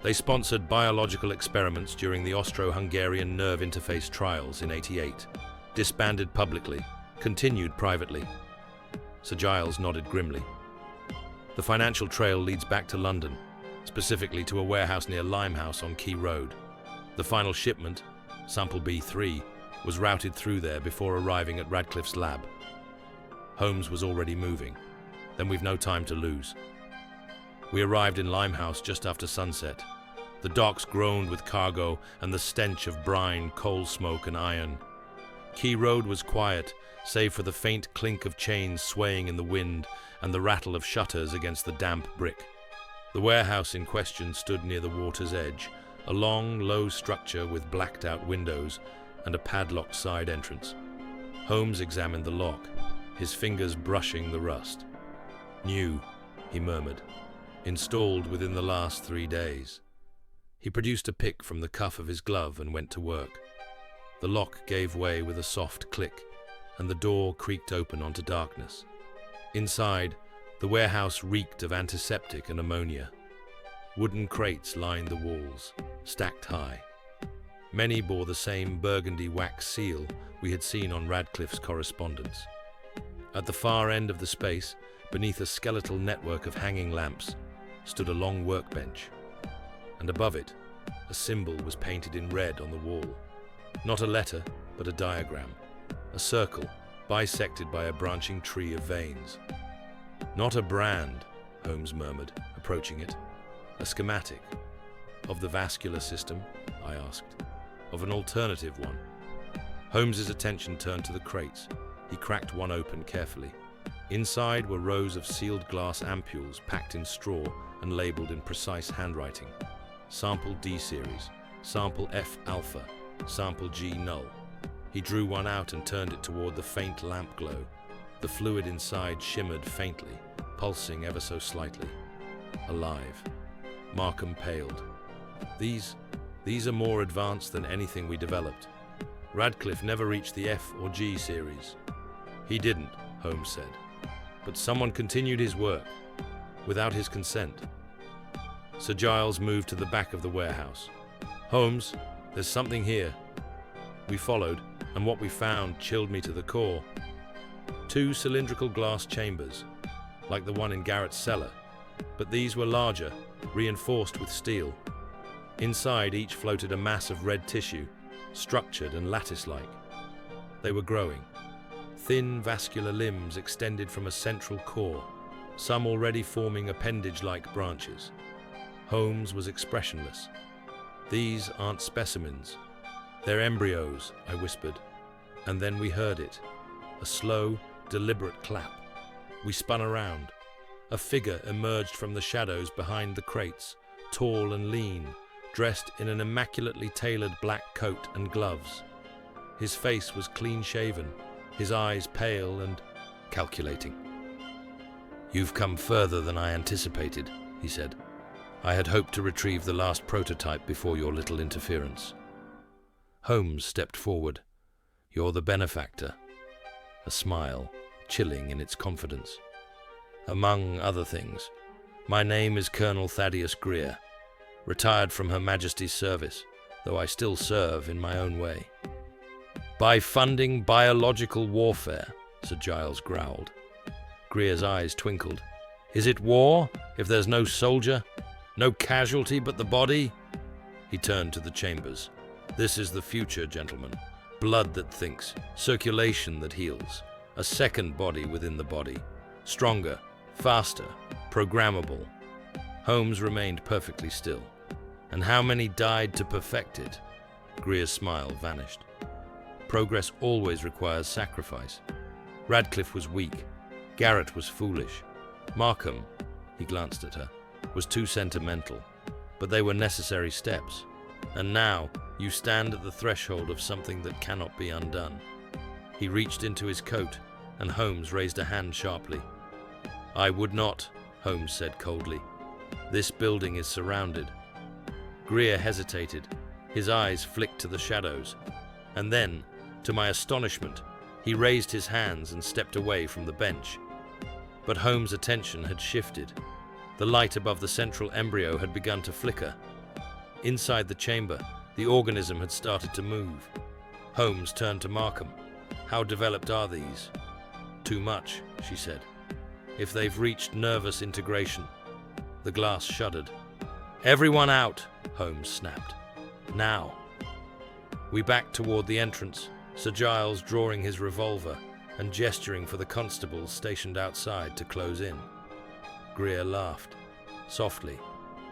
They sponsored biological experiments during the Austro-Hungarian nerve interface trials in '88, disbanded publicly, continued privately. Sir Giles nodded grimly. The financial trail leads back to London, specifically to a warehouse near Limehouse on Key Road. The final shipment, sample B3, was routed through there before arriving at Radcliffe's lab. Holmes was already moving. Then we've no time to lose. We arrived in Limehouse just after sunset. The docks groaned with cargo and the stench of brine, coal smoke, and iron. Key Road was quiet, save for the faint clink of chains swaying in the wind and the rattle of shutters against the damp brick. The warehouse in question stood near the water's edge, a long, low structure with blacked-out windows and a padlocked side entrance. Holmes examined the lock, his fingers brushing the rust. "New," he murmured. "Installed within the last 3 days." He produced a pick from the cuff of his glove and went to work. The lock gave way with a soft click, and the door creaked open onto darkness. Inside, the warehouse reeked of antiseptic and ammonia. Wooden crates lined the walls, stacked high. Many bore the same burgundy wax seal we had seen on Radcliffe's correspondence. At the far end of the space, beneath a skeletal network of hanging lamps, stood a long workbench. And above it, a symbol was painted in red on the wall. Not a letter, but a diagram. A circle, bisected by a branching tree of veins. "Not a brand," Holmes murmured, approaching it. "A schematic." "Of the vascular system?" I asked. "Of an alternative one." Holmes's attention turned to the crates. He cracked one open carefully. Inside were rows of sealed glass ampules packed in straw and labeled in precise handwriting. Sample D series, sample F alpha, sample G null. He drew one out and turned it toward the faint lamp glow. The fluid inside shimmered faintly, pulsing ever so slightly. Alive. Markham paled. These are more advanced than anything we developed. Radcliffe never reached the F or G series." "He didn't," Holmes said. "But someone continued his work, without his consent." Sir Giles moved to the back of the warehouse. "Holmes, there's something here." We followed, and what we found chilled me to the core. 2 cylindrical glass chambers, like the one in Garrett's cellar, but these were larger, reinforced with steel. Inside each floated a mass of red tissue, structured and lattice-like. They were growing. Thin vascular limbs extended from a central core, some already forming appendage-like branches. Holmes was expressionless. "These aren't specimens. They're embryos," I whispered. And then we heard it. A slow, deliberate clap. We spun around. A figure emerged from the shadows behind the crates, tall and lean, dressed in an immaculately tailored black coat and gloves. His face was clean-shaven, his eyes pale and calculating. "You've come further than I anticipated," he said. "I had hoped to retrieve the last prototype before your little interference." Holmes stepped forward. "You're the benefactor." A smile, chilling in its confidence. "Among other things, my name is Colonel Thaddeus Greer, retired from Her Majesty's service, though I still serve in my own way." "By funding biological warfare," Sir Giles growled. Greer's eyes twinkled. "Is it war, if there's no soldier? No casualty but the body?" He turned to the chambers. "This is the future, gentlemen. Blood that thinks, circulation that heals, a second body within the body. Stronger, faster, programmable." Holmes remained perfectly still. "And how many died to perfect it?" Greer's smile vanished. "Progress always requires sacrifice. Radcliffe was weak. Garrett was foolish. Markham," he glanced at her, "was too sentimental. But they were necessary steps. And now you stand at the threshold of something that cannot be undone." He reached into his coat, and Holmes raised a hand sharply. "I would not," Holmes said coldly. "This building is surrounded." Greer hesitated. His eyes flicked to the shadows. And then, to my astonishment, he raised his hands and stepped away from the bench. But Holmes' attention had shifted. The light above the central embryo had begun to flicker. Inside the chamber, the organism had started to move. Holmes turned to Markham. "How developed are these?" "Too much," she said. "If they've reached nervous integration." The glass shuddered. "Everyone out!" Holmes snapped. "Now!" We backed toward the entrance, Sir Giles drawing his revolver and gesturing for the constables stationed outside to close in. Greer laughed, softly,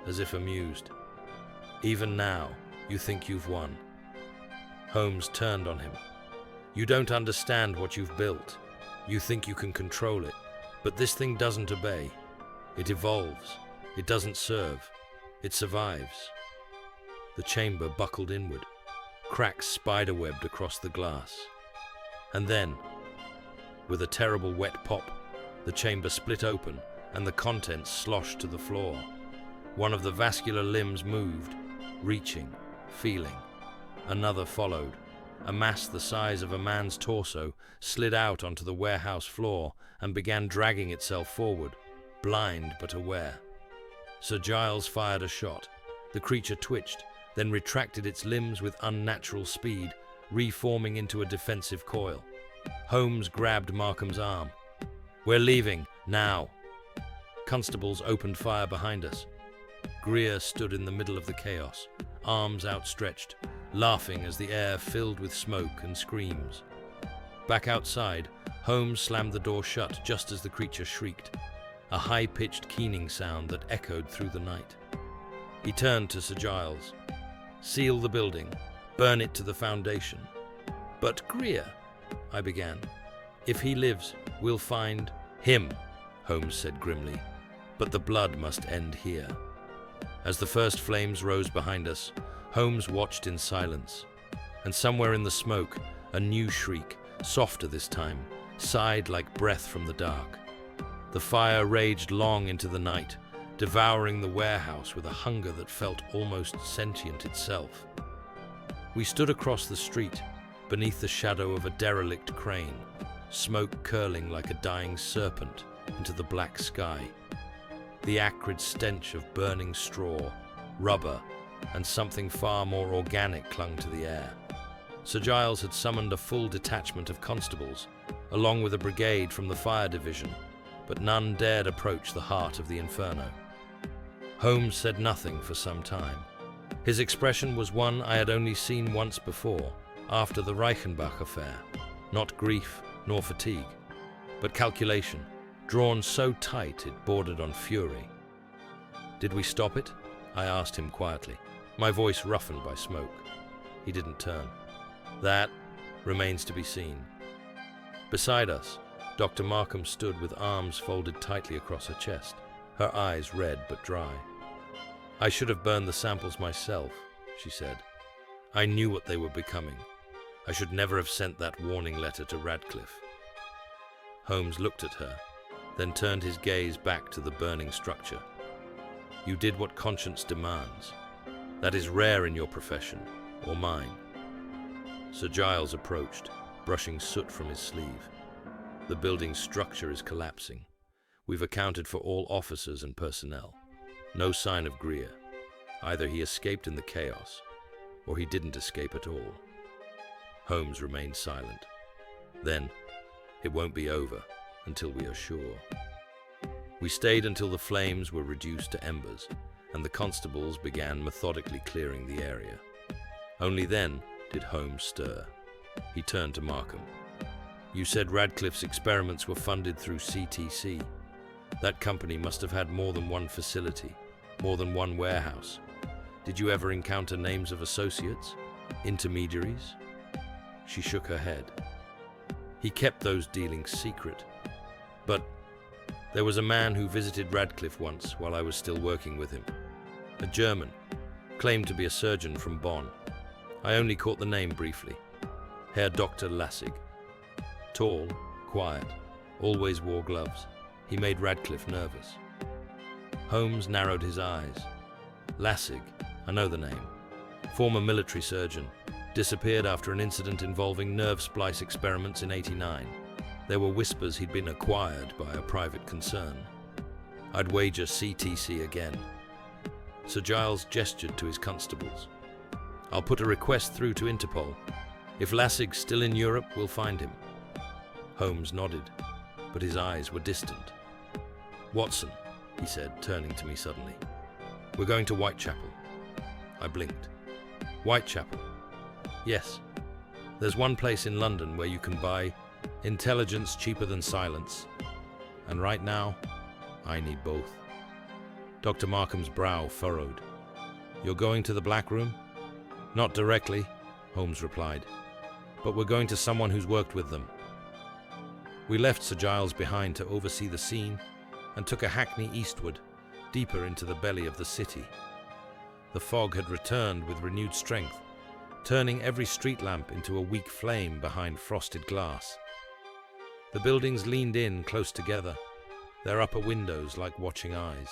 as if amused. "Even now, you think you've won." Holmes turned on him. "You don't understand what you've built. You think you can control it. But this thing doesn't obey. It evolves. It doesn't serve. It survives." The chamber buckled inward. Cracks spiderwebbed across the glass. And then, with a terrible wet pop, the chamber split open and the contents sloshed to the floor. One of the vascular limbs moved, reaching, feeling. Another followed. A mass the size of a man's torso slid out onto the warehouse floor and began dragging itself forward, blind but aware. Sir Giles fired a shot. The creature twitched, then retracted its limbs with unnatural speed, reforming into a defensive coil. Holmes grabbed Markham's arm. "We're leaving, now." Constables opened fire behind us. Greer stood in the middle of the chaos, arms outstretched, laughing as the air filled with smoke and screams. Back outside, Holmes slammed the door shut just as the creature shrieked, a high-pitched keening sound that echoed through the night. He turned to Sir Giles. "Seal the building. Burn it to the foundation." "But Greer," I began. "If he lives, we'll find him," Holmes said grimly. "But the blood must end here." As the first flames rose behind us, Holmes watched in silence. And somewhere in the smoke, a new shriek, softer this time, sighed like breath from the dark. The fire raged long into the night, devouring the warehouse with a hunger that felt almost sentient itself. We stood across the street, beneath the shadow of a derelict crane, smoke curling like a dying serpent into the black sky. The acrid stench of burning straw, rubber, and something far more organic clung to the air. Sir Giles had summoned a full detachment of constables, along with a brigade from the fire division, but none dared approach the heart of the inferno. Holmes said nothing for some time. His expression was one I had only seen once before, after the Reichenbach affair. Not grief nor fatigue, but calculation, drawn so tight it bordered on fury. "Did we stop it?" I asked him quietly, my voice roughened by smoke. He didn't turn. "That remains to be seen." Beside us, Dr. Markham stood with arms folded tightly across her chest, her eyes red but dry. "I should have burned the samples myself," she said. "I knew what they were becoming. I should never have sent that warning letter to Radcliffe." Holmes looked at her, then turned his gaze back to the burning structure. "You did what conscience demands. That is rare in your profession, or mine." Sir Giles approached, brushing soot from his sleeve. "The building's structure is collapsing. We've accounted for all officers and personnel. No sign of Greer. Either he escaped in the chaos, or he didn't escape at all." Holmes remained silent. Then, "It won't be over until we are sure." We stayed until the flames were reduced to embers, and the constables began methodically clearing the area. Only then did Holmes stir. He turned to Markham. "You said Radcliffe's experiments were funded through CTC. That company must have had more than one facility, more than one warehouse. Did you ever encounter names of associates? Intermediaries?" She shook her head. "He kept those dealings secret. But there was a man who visited Radcliffe once while I was still working with him. A German, claimed to be a surgeon from Bonn. I only caught the name briefly. Herr Dr. Lassig. Tall, quiet, always wore gloves. He made Radcliffe nervous." Holmes narrowed his eyes. "Lassig, I know the name. Former military surgeon. Disappeared after an incident involving nerve splice experiments in '89. There were whispers he'd been acquired by a private concern. I'd wager CTC again." Sir Giles gestured to his constables. "I'll put a request through to Interpol. If Lassig's still in Europe, we'll find him." Holmes nodded, but his eyes were distant. "Watson," he said, turning to me suddenly. "We're going to Whitechapel." I blinked. "Whitechapel?" "Yes. There's one place in London where you can buy intelligence cheaper than silence. And right now, I need both." Dr. Markham's brow furrowed. "You're going to the Black Room?" "Not directly," Holmes replied. "But we're going to someone who's worked with them." We left Sir Giles behind to oversee the scene and took a hackney eastward, deeper into the belly of the city. The fog had returned with renewed strength, turning every street lamp into a weak flame behind frosted glass. The buildings leaned in close together, their upper windows like watching eyes.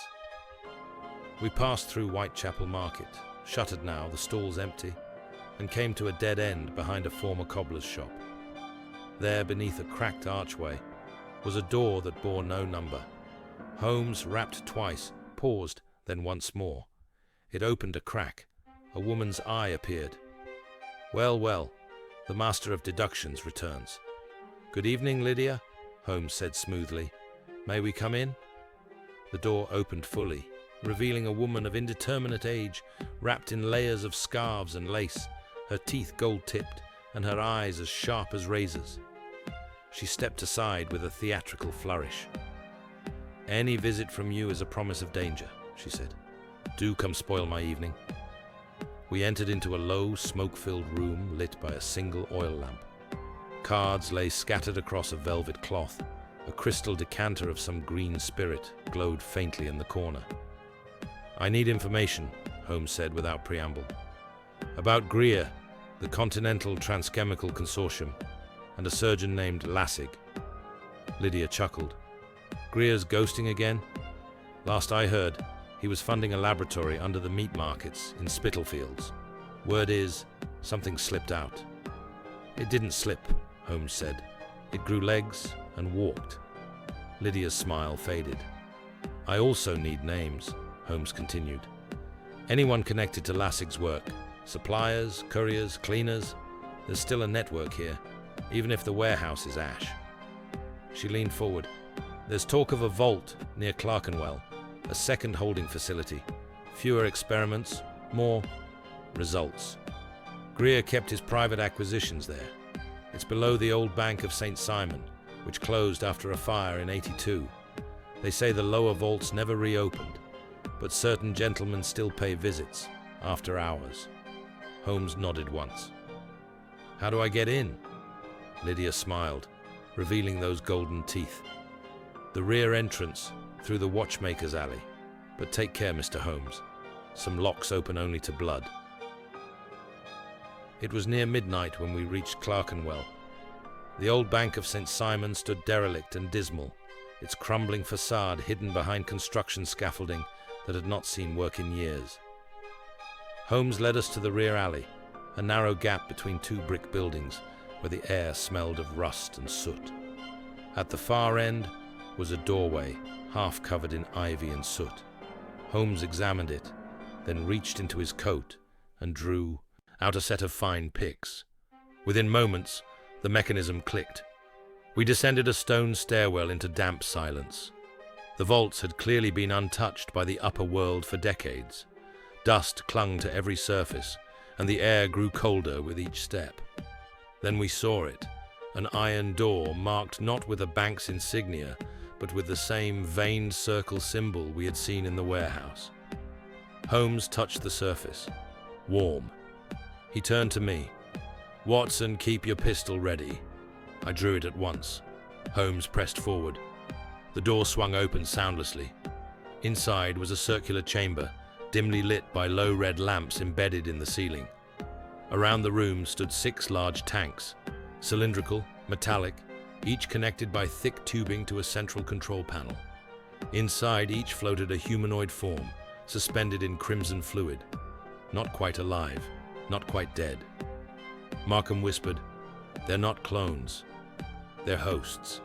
We passed through Whitechapel Market, shuttered now, the stalls empty, and came to a dead end behind a former cobbler's shop. There, beneath a cracked archway, was a door that bore no number. Holmes rapped twice, paused, then once more. It opened a crack. A woman's eye appeared. "Well, well, the master of deductions returns." "Good evening, Lydia," Holmes said smoothly. "May we come in?" The door opened fully, revealing a woman of indeterminate age, wrapped in layers of scarves and lace, her teeth gold-tipped, and her eyes as sharp as razors. She stepped aside with a theatrical flourish. "Any visit from you is a promise of danger," she said. "Do come spoil my evening." We entered into a low, smoke-filled room lit by a single oil lamp. Cards lay scattered across a velvet cloth. A crystal decanter of some green spirit glowed faintly in the corner. "I need information," Holmes said without preamble. "About Greer, the Continental Transchemical Consortium, and a surgeon named Lassig." Lydia chuckled. "Greer's ghosting again? Last I heard, he was funding a laboratory under the meat markets in Spitalfields. Word is, something slipped out." "It didn't slip," Holmes said. "It grew legs and walked." Lydia's smile faded. "I also need names," Holmes continued. "Anyone connected to Lassig's work. Suppliers, couriers, cleaners. There's still a network here, even if the warehouse is ash. She leaned forward. There's talk of a vault near Clerkenwell, a second holding facility. Fewer experiments, more results. Greer kept his private acquisitions there. It's below the old Bank of St. Simon, which closed after a fire in '82. They say the lower vaults never reopened, but certain gentlemen still pay visits after hours. Holmes nodded once. How do I get in? Lydia smiled, revealing those golden teeth. The rear entrance through the watchmaker's alley. But take care, Mr. Holmes. Some locks open only to blood. It was near midnight when we reached Clerkenwell. The old Bank of St. Simon stood derelict and dismal, its crumbling facade hidden behind construction scaffolding that had not seen work in years. Holmes led us to the rear alley, a narrow gap between two brick buildings where the air smelled of rust and soot. At the far end was a doorway, half covered in ivy and soot. Holmes examined it, then reached into his coat and drew out a set of fine picks. Within moments, the mechanism clicked. We descended a stone stairwell into damp silence. The vaults had clearly been untouched by the upper world for decades. Dust clung to every surface, and the air grew colder with each step. Then we saw it, an iron door marked not with a bank's insignia, but with the same veined circle symbol we had seen in the warehouse. Holmes touched the surface. Warm. He turned to me. Watson, keep your pistol ready. I drew it at once. Holmes pressed forward. The door swung open soundlessly. Inside was a circular chamber, dimly lit by low red lamps embedded in the ceiling. Around the room stood 6 large tanks, cylindrical, metallic, each connected by thick tubing to a central control panel. Inside each floated a humanoid form, suspended in crimson fluid. Not quite alive, not quite dead. Markham whispered, "They're not clones. They're hosts."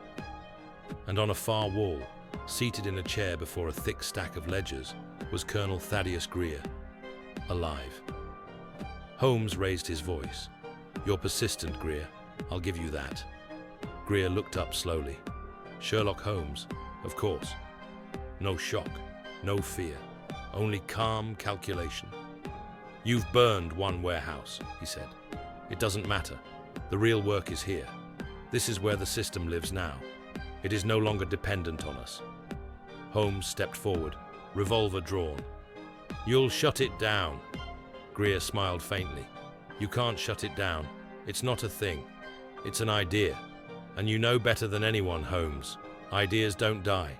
And on a far wall, seated in a chair before a thick stack of ledgers, was Colonel Thaddeus Greer, alive. Holmes raised his voice. "You're persistent, Greer. I'll give you that." Greer looked up slowly. Sherlock Holmes, of course. No shock, no fear, only calm calculation. "You've burned one warehouse," he said. "It doesn't matter. The real work is here. This is where the system lives now. It is no longer dependent on us." Holmes stepped forward, revolver drawn. "You'll shut it down." Greer smiled faintly. "You can't shut it down. It's not a thing. It's an idea. And you know better than anyone, Holmes. Ideas don't die."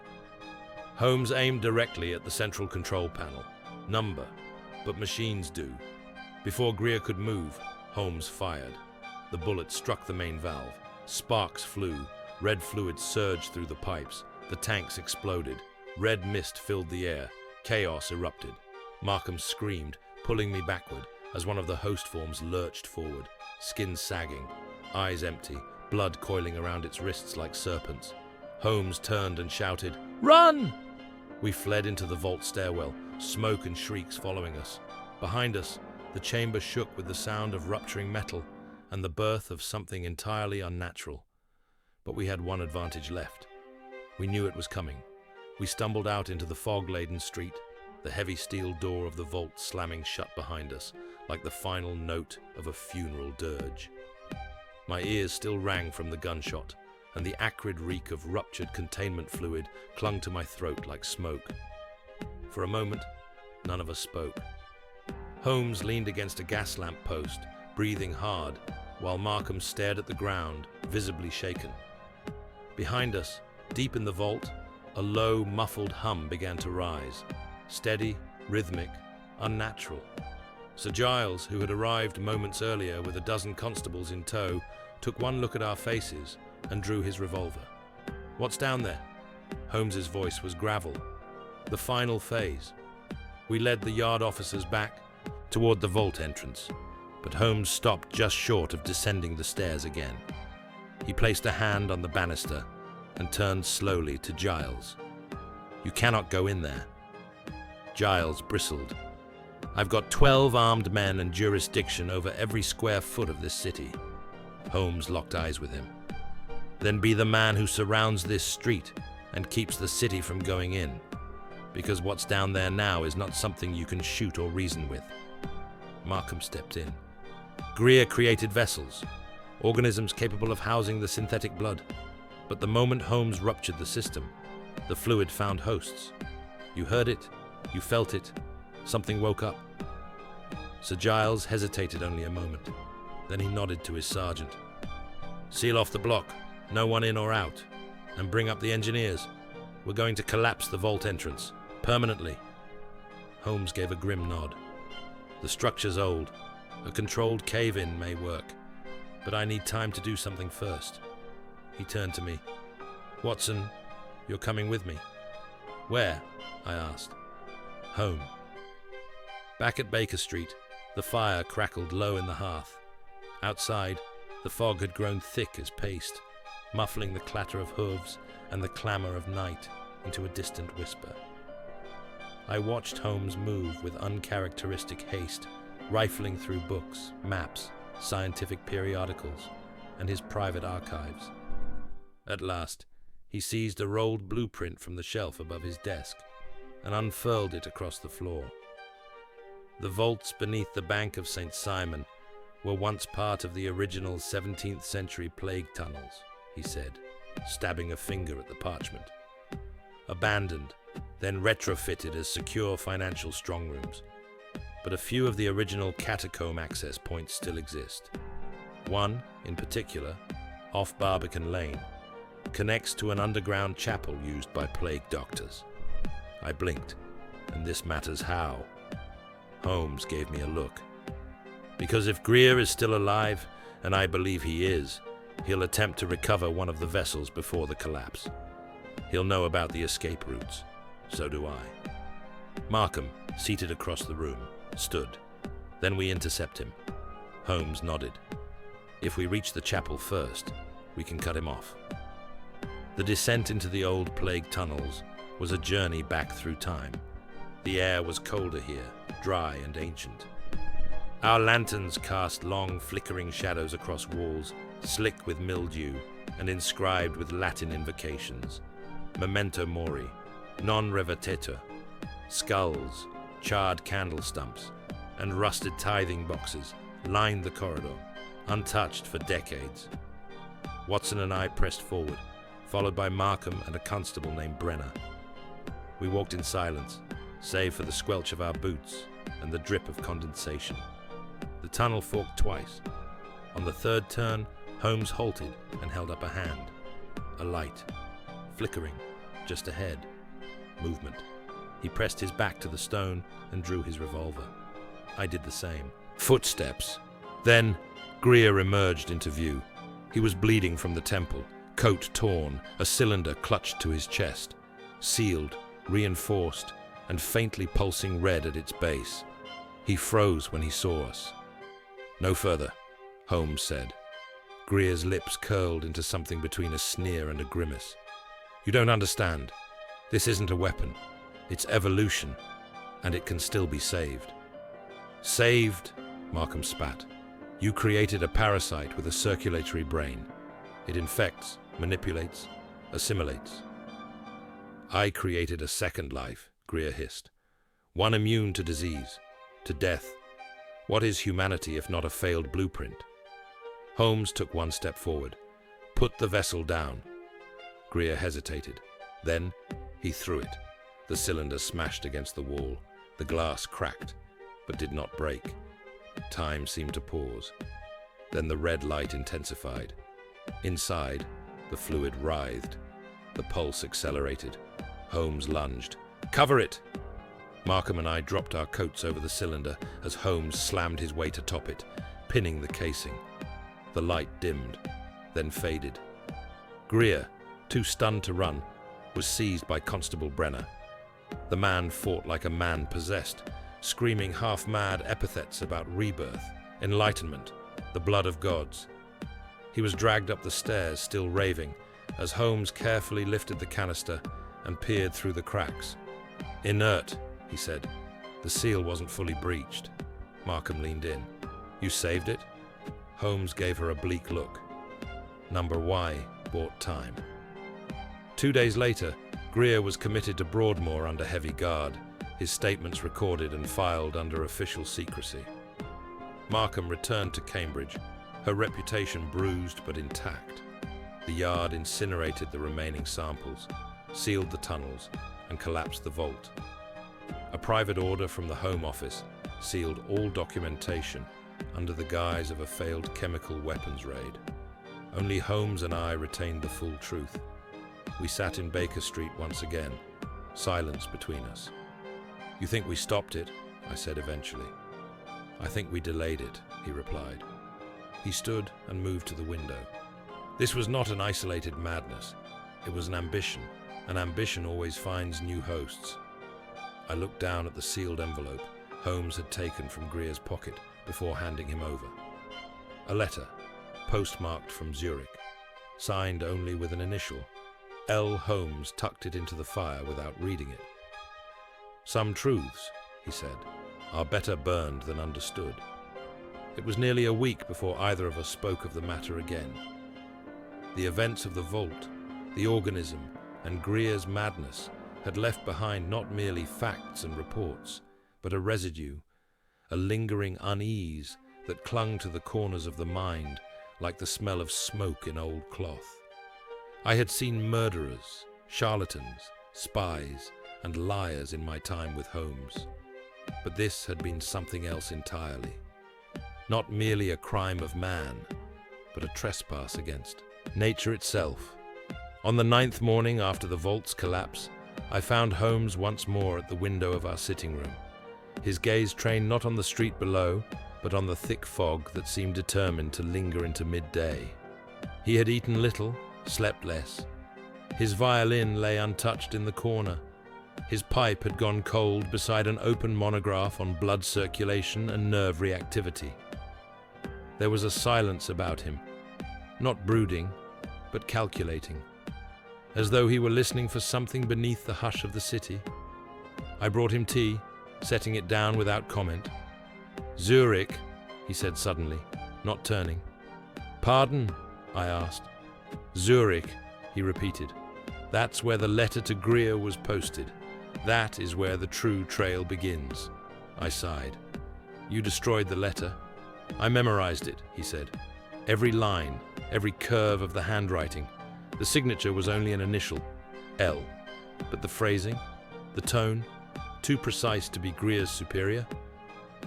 Holmes aimed directly at the central control panel. Number, but machines do. Before Greer could move, Holmes fired. The bullet struck the main valve. Sparks flew. Red fluid surged through the pipes. The tanks exploded. Red mist filled the air. Chaos erupted. Markham screamed, pulling me backward as one of the host forms lurched forward, skin sagging, eyes empty, blood coiling around its wrists like serpents. Holmes turned and shouted, "Run!" We fled into the vault stairwell, smoke and shrieks following us. Behind us, the chamber shook with the sound of rupturing metal and the birth of something entirely unnatural. But we had one advantage left. We knew it was coming. We stumbled out into the fog-laden street, the heavy steel door of the vault slamming shut behind us, like the final note of a funeral dirge. My ears still rang from the gunshot, and the acrid reek of ruptured containment fluid clung to my throat like smoke. For a moment, none of us spoke. Holmes leaned against a gas lamp post, breathing hard, while Markham stared at the ground, visibly shaken. Behind us, deep in the vault, a low, muffled hum began to rise. Steady, rhythmic, unnatural. Sir Giles, who had arrived moments earlier with a dozen constables in tow, took one look at our faces and drew his revolver. "What's down there?" Holmes's voice was gravel. "The final phase." We led the yard officers back toward the vault entrance, but Holmes stopped just short of descending the stairs again. He placed a hand on the banister and turned slowly to Giles. "You cannot go in there." Giles bristled. "I've got 12 armed men and jurisdiction over every square foot of this city. Holmes locked eyes with him. Then be the man who surrounds this street and keeps the city from going in, because what's down there now is not something you can shoot or reason with. Markham stepped in. Greer created vessels, organisms capable of housing the synthetic blood. But the moment Holmes ruptured the system, the fluid found hosts. You heard it, you felt it, something woke up. Sir Giles hesitated only a moment. Then he nodded to his sergeant. Seal off the block, no one in or out, and bring up the engineers. We're going to collapse the vault entrance, permanently. Holmes gave a grim nod. The structure's old. A controlled cave-in may work, but I need time to do something first. He turned to me. Watson, you're coming with me. Where? I asked. Home. Back at Baker Street, the fire crackled low in the hearth. Outside, the fog had grown thick as paste, muffling the clatter of hooves and the clamour of night into a distant whisper. I watched Holmes move with uncharacteristic haste, rifling through books, maps, scientific periodicals, and his private archives. At last, he seized a rolled blueprint from the shelf above his desk and unfurled it across the floor. The vaults beneath the Bank of St. Simon were once part of the original 17th century plague tunnels, he said, stabbing a finger at the parchment. Abandoned, then retrofitted as secure financial strongrooms. But a few of the original catacomb access points still exist. One, in particular, off Barbican Lane, connects to an underground chapel used by plague doctors. I blinked, and this matters how. Holmes gave me a look. Because if Greer is still alive, and I believe he is, he'll attempt to recover one of the vessels before the collapse. He'll know about the escape routes. So do I. Markham, seated across the room, stood. Then we intercept him. Holmes nodded. If we reach the chapel first, we can cut him off. The descent into the old plague tunnels was a journey back through time. The air was colder here, dry and ancient. Our lanterns cast long, flickering shadows across walls, slick with mildew and inscribed with Latin invocations. Memento mori, non revertetur. Skulls, charred candle stumps, and rusted tithing boxes lined the corridor, untouched for decades. Watson and I pressed forward, followed by Markham and a constable named Brenner. We walked in silence, save for the squelch of our boots and the drip of condensation. The tunnel forked twice. On the third turn, Holmes halted and held up a hand. A light, flickering, just ahead. Movement. He pressed his back to the stone and drew his revolver. I did the same. Footsteps. Then, Greer emerged into view. He was bleeding from the temple, coat torn, a cylinder clutched to his chest, sealed, reinforced, and faintly pulsing red at its base. He froze when he saw us. No further, Holmes said. Greer's lips curled into something between a sneer and a grimace. You don't understand. This isn't a weapon. It's evolution, and it can still be saved. Saved? Markham spat. You created a parasite with a circulatory brain. It infects, manipulates, assimilates. I created a second life, Greer hissed. One immune to disease, to death. What is humanity if not a failed blueprint? Holmes took one step forward. Put the vessel down. Greer hesitated. Then he threw it. The cylinder smashed against the wall. The glass cracked, but did not break. Time seemed to pause. Then the red light intensified. Inside, the fluid writhed. The pulse accelerated. Holmes lunged. Cover it! Markham and I dropped our coats over the cylinder as Holmes slammed his weight atop it, pinning the casing. The light dimmed, then faded. Greer, too stunned to run, was seized by Constable Brenner. The man fought like a man possessed, screaming half-mad epithets about rebirth, enlightenment, the blood of gods. He was dragged up the stairs, still raving, as Holmes carefully lifted the canister and peered through the cracks. Inert, he said. The seal wasn't fully breached. Markham leaned in. You saved it? Holmes gave her a bleak look. Number Y bought time. 2 days later, Greer was committed to Broadmoor under heavy guard, his statements recorded and filed under official secrecy. Markham returned to Cambridge, her reputation bruised but intact. The Yard incinerated the remaining samples, sealed the tunnels, and collapsed the vault. A private order from the Home Office sealed all documentation under the guise of a failed chemical weapons raid. Only Holmes and I retained the full truth. We sat in Baker Street once again, silence between us. "You think we stopped it?" I said eventually. "I think we delayed it," he replied. He stood and moved to the window. This was not an isolated madness. It was an ambition, and ambition always finds new hosts. I looked down at the sealed envelope Holmes had taken from Greer's pocket before handing him over. A letter, postmarked from Zurich, signed only with an initial. L. Holmes tucked it into the fire without reading it. "Some truths," he said, "are better burned than understood." It was nearly a week before either of us spoke of the matter again. The events of the vault, the organism, and Greer's madness had left behind not merely facts and reports, but a residue, a lingering unease that clung to the corners of the mind like the smell of smoke in old cloth. I had seen murderers, charlatans, spies, and liars in my time with Holmes, but this had been something else entirely. Not merely a crime of man, but a trespass against nature itself. On the 9th morning after the vault's collapse, I found Holmes once more at the window of our sitting room, his gaze trained not on the street below, but on the thick fog that seemed determined to linger into midday. He had eaten little, slept less. His violin lay untouched in the corner. His pipe had gone cold beside an open monograph on blood circulation and nerve reactivity. There was a silence about him, not brooding, but calculating, as though he were listening for something beneath the hush of the city. I brought him tea, setting it down without comment. "Zurich," he said suddenly, not turning. "Pardon?" I asked. "Zurich," he repeated. "That's where the letter to Greer was posted. That is where the true trail begins." I sighed. "You destroyed the letter." "I memorized it," he said. "Every line, every curve of the handwriting. The signature was only an initial, L. But the phrasing, the tone, too precise to be Greer's superior.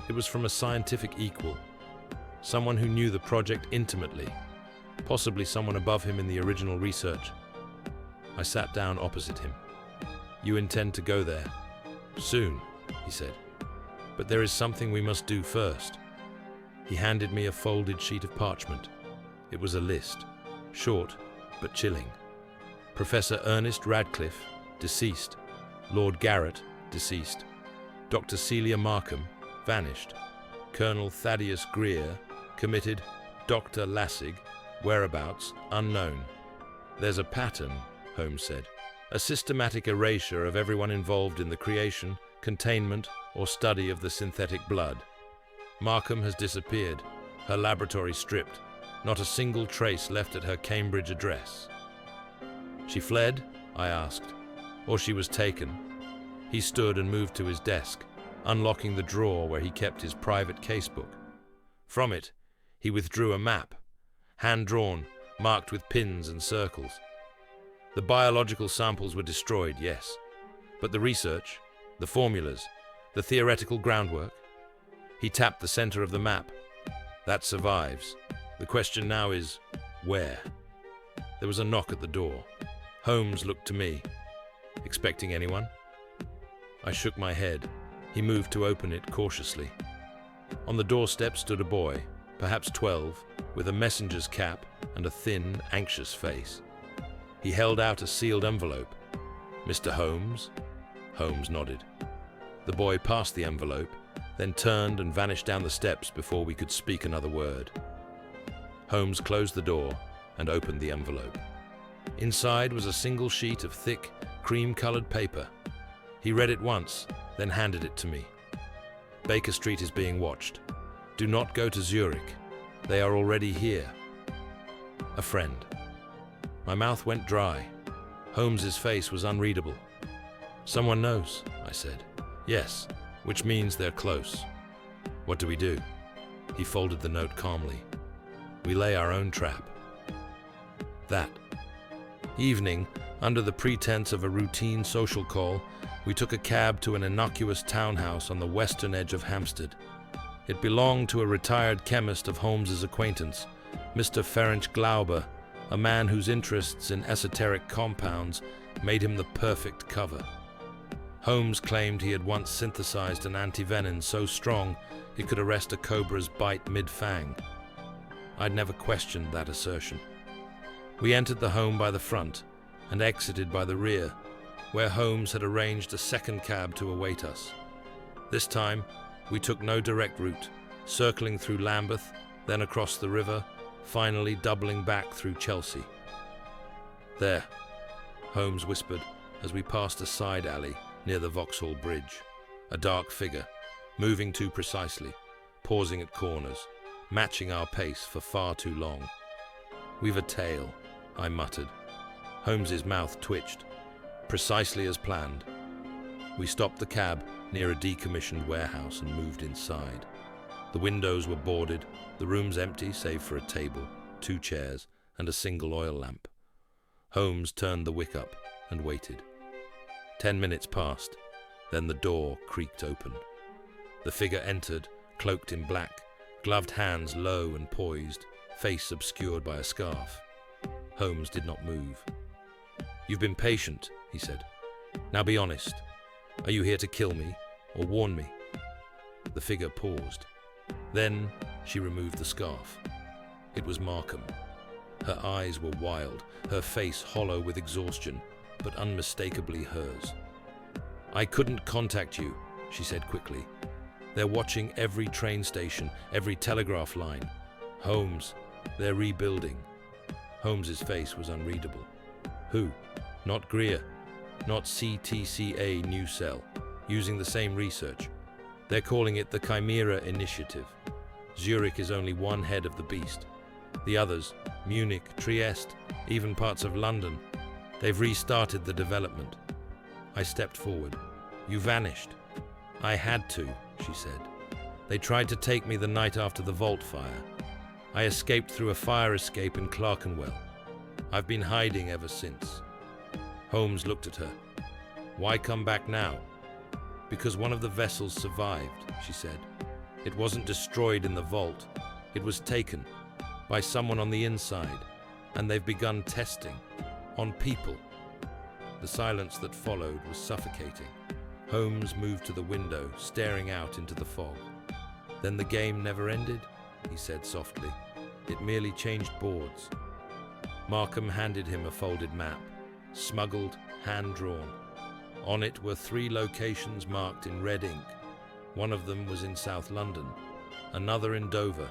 It was from a scientific equal, someone who knew the project intimately, possibly someone above him in the original research. I sat down opposite him. "You intend to go there?" "Soon," he said. "But there is something we must do first." He handed me a folded sheet of parchment. It was a list, short but chilling. Professor Ernest Radcliffe, deceased. Lord Garrett, deceased. Dr. Celia Markham, vanished. Colonel Thaddeus Greer, committed. Dr. Lassig, whereabouts, unknown. "There's a pattern," Holmes said. "A systematic erasure of everyone involved in the creation, containment, or study of the synthetic blood. Markham has disappeared, her laboratory stripped, not a single trace left at her Cambridge address." "She fled?" I asked. "Or she was taken?" He stood and moved to his desk, unlocking the drawer where he kept his private casebook. From it, he withdrew a map, hand-drawn, marked with pins and circles. "The biological samples were destroyed, yes. But the research, the formulas, the theoretical groundwork?" He tapped the center of the map. "That survives. The question now is, where?" There was a knock at the door. Holmes looked to me. "Expecting anyone?" I shook my head. He moved to open it cautiously. On the doorstep stood a boy, perhaps 12, with a messenger's cap and a thin, anxious face. He held out a sealed envelope. "Mr. Holmes?" Holmes nodded. The boy passed the envelope, then turned and vanished down the steps before we could speak another word. Holmes closed the door and opened the envelope. Inside was a single sheet of thick, cream-colored paper. He read it once, then handed it to me. "Baker Street is being watched. Do not go to Zurich. They are already here. A friend. My mouth went dry. Holmes's face was unreadable. Someone knows, I said. Yes, which means they're close. What do we do? He folded the note calmly. We lay our own trap. That evening, under the pretense of a routine social call, we took a cab to an innocuous townhouse on the western edge of Hampstead. It belonged to a retired chemist of Holmes's acquaintance, Mr. Ferenc Glauber, a man whose interests in esoteric compounds made him the perfect cover. Holmes claimed he had once synthesized an antivenin so strong it could arrest a cobra's bite mid-fang. I'd never questioned that assertion. We entered the home by the front and exited by the rear, where Holmes had arranged a second cab to await us. This time, we took no direct route, circling through Lambeth, then across the river, finally doubling back through Chelsea. There, Holmes whispered as we passed a side alley near the Vauxhall Bridge. A dark figure, moving too precisely, pausing at corners, matching our pace for far too long. We've a tail, I muttered. Holmes's mouth twitched, precisely as planned. We stopped the cab near a decommissioned warehouse and moved inside. The windows were boarded, the rooms empty save for a table, 2 chairs, and a single oil lamp. Holmes turned the wick up and waited. 10 minutes passed, then the door creaked open. The figure entered, cloaked in black, gloved hands low and poised, face obscured by a scarf. Holmes did not move. "You've been patient," he said. "Now be honest. Are you here to kill me or warn me?" The figure paused. Then she removed the scarf. It was Markham. Her eyes were wild, her face hollow with exhaustion, but unmistakably hers. "I couldn't contact you," she said quickly. "They're watching every train station, every telegraph line. Holmes, they're rebuilding." Holmes's face was unreadable. "Who? Not Greer, not CTCA New Cell, using the same research. They're calling it the Chimera Initiative. Zurich is only one head of the beast. The others, Munich, Trieste, even parts of London, they've restarted the development." I stepped forward. "You vanished." "I had to," she said. "They tried to take me the night after the vault fire. I escaped through a fire escape in Clerkenwell. I've been hiding ever since." Holmes looked at her. "Why come back now?" "Because one of the vessels survived," she said. "It wasn't destroyed in the vault. It was taken by someone on the inside, and they've begun testing on people." The silence that followed was suffocating. Holmes moved to the window, staring out into the fog. "Then the game never ended?" he said softly. "It merely changed boards." Markham handed him a folded map, smuggled, hand-drawn. On it were 3 locations marked in red ink. One of them was in South London, another in Dover.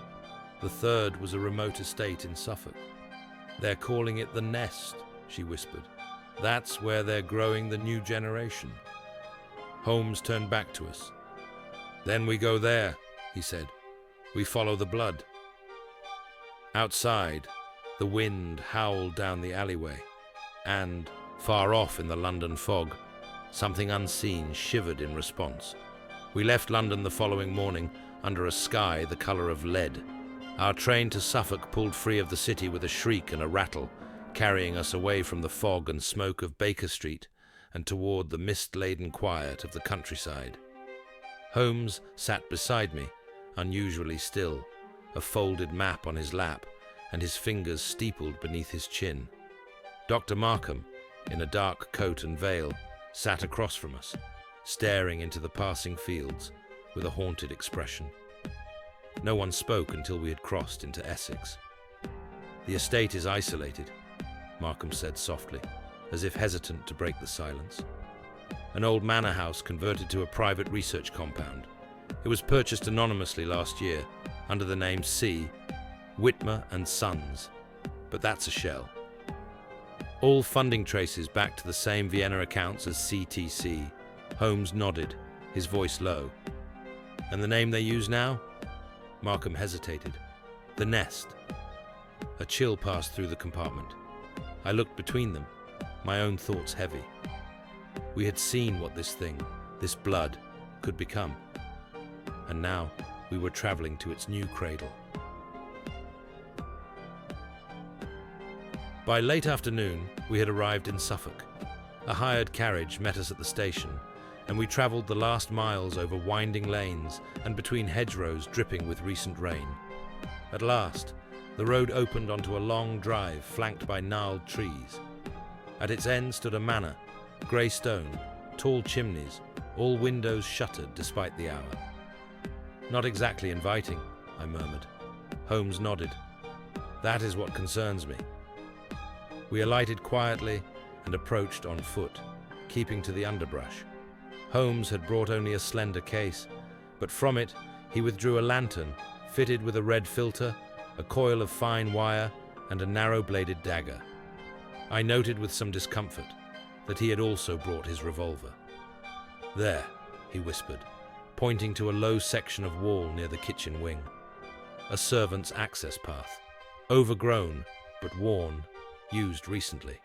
The third was a remote estate in Suffolk. "They're calling it the Nest," she whispered. "That's where they're growing the new generation." Holmes turned back to us. "Then we go there," he said. "We follow the blood." Outside, the wind howled down the alleyway, and, far off in the London fog, something unseen shivered in response. We left London the following morning under a sky the colour of lead. Our train to Suffolk pulled free of the city with a shriek and a rattle, carrying us away from the fog and smoke of Baker Street and toward the mist-laden quiet of the countryside. Holmes sat beside me, unusually still, a folded map on his lap and his fingers steepled beneath his chin. Dr. Markham, in a dark coat and veil, sat across from us, staring into the passing fields with a haunted expression. No one spoke until we had crossed into Essex. "The estate is isolated," Markham said softly, as if hesitant to break the silence. "An old manor house converted to a private research compound. It was purchased anonymously last year, under the name C. Whitmer and Sons. But that's a shell. All funding traces back to the same Vienna accounts as CTC." Holmes nodded, his voice low. "And the name they use now?" Markham hesitated. The nest. A chill passed through the compartment. I looked between them, my own thoughts heavy. We had seen what this thing, this blood, could become. And now we were traveling to its new cradle. By late afternoon, we had arrived in Suffolk. A hired carriage met us at the station, and we travelled the last miles over winding lanes and between hedgerows dripping with recent rain. At last, the road opened onto a long drive flanked by gnarled trees. At its end stood a manor, grey stone, tall chimneys, all windows shuttered despite the hour. "Not exactly inviting," I murmured. Holmes nodded. "That is what concerns me." We alighted quietly and approached on foot, keeping to the underbrush. Holmes had brought only a slender case, but from it he withdrew a lantern fitted with a red filter, a coil of fine wire, and a narrow-bladed dagger. I noted with some discomfort that he had also brought his revolver. "There," he whispered, pointing to a low section of wall near the kitchen wing. A servant's access path, overgrown but worn, used recently.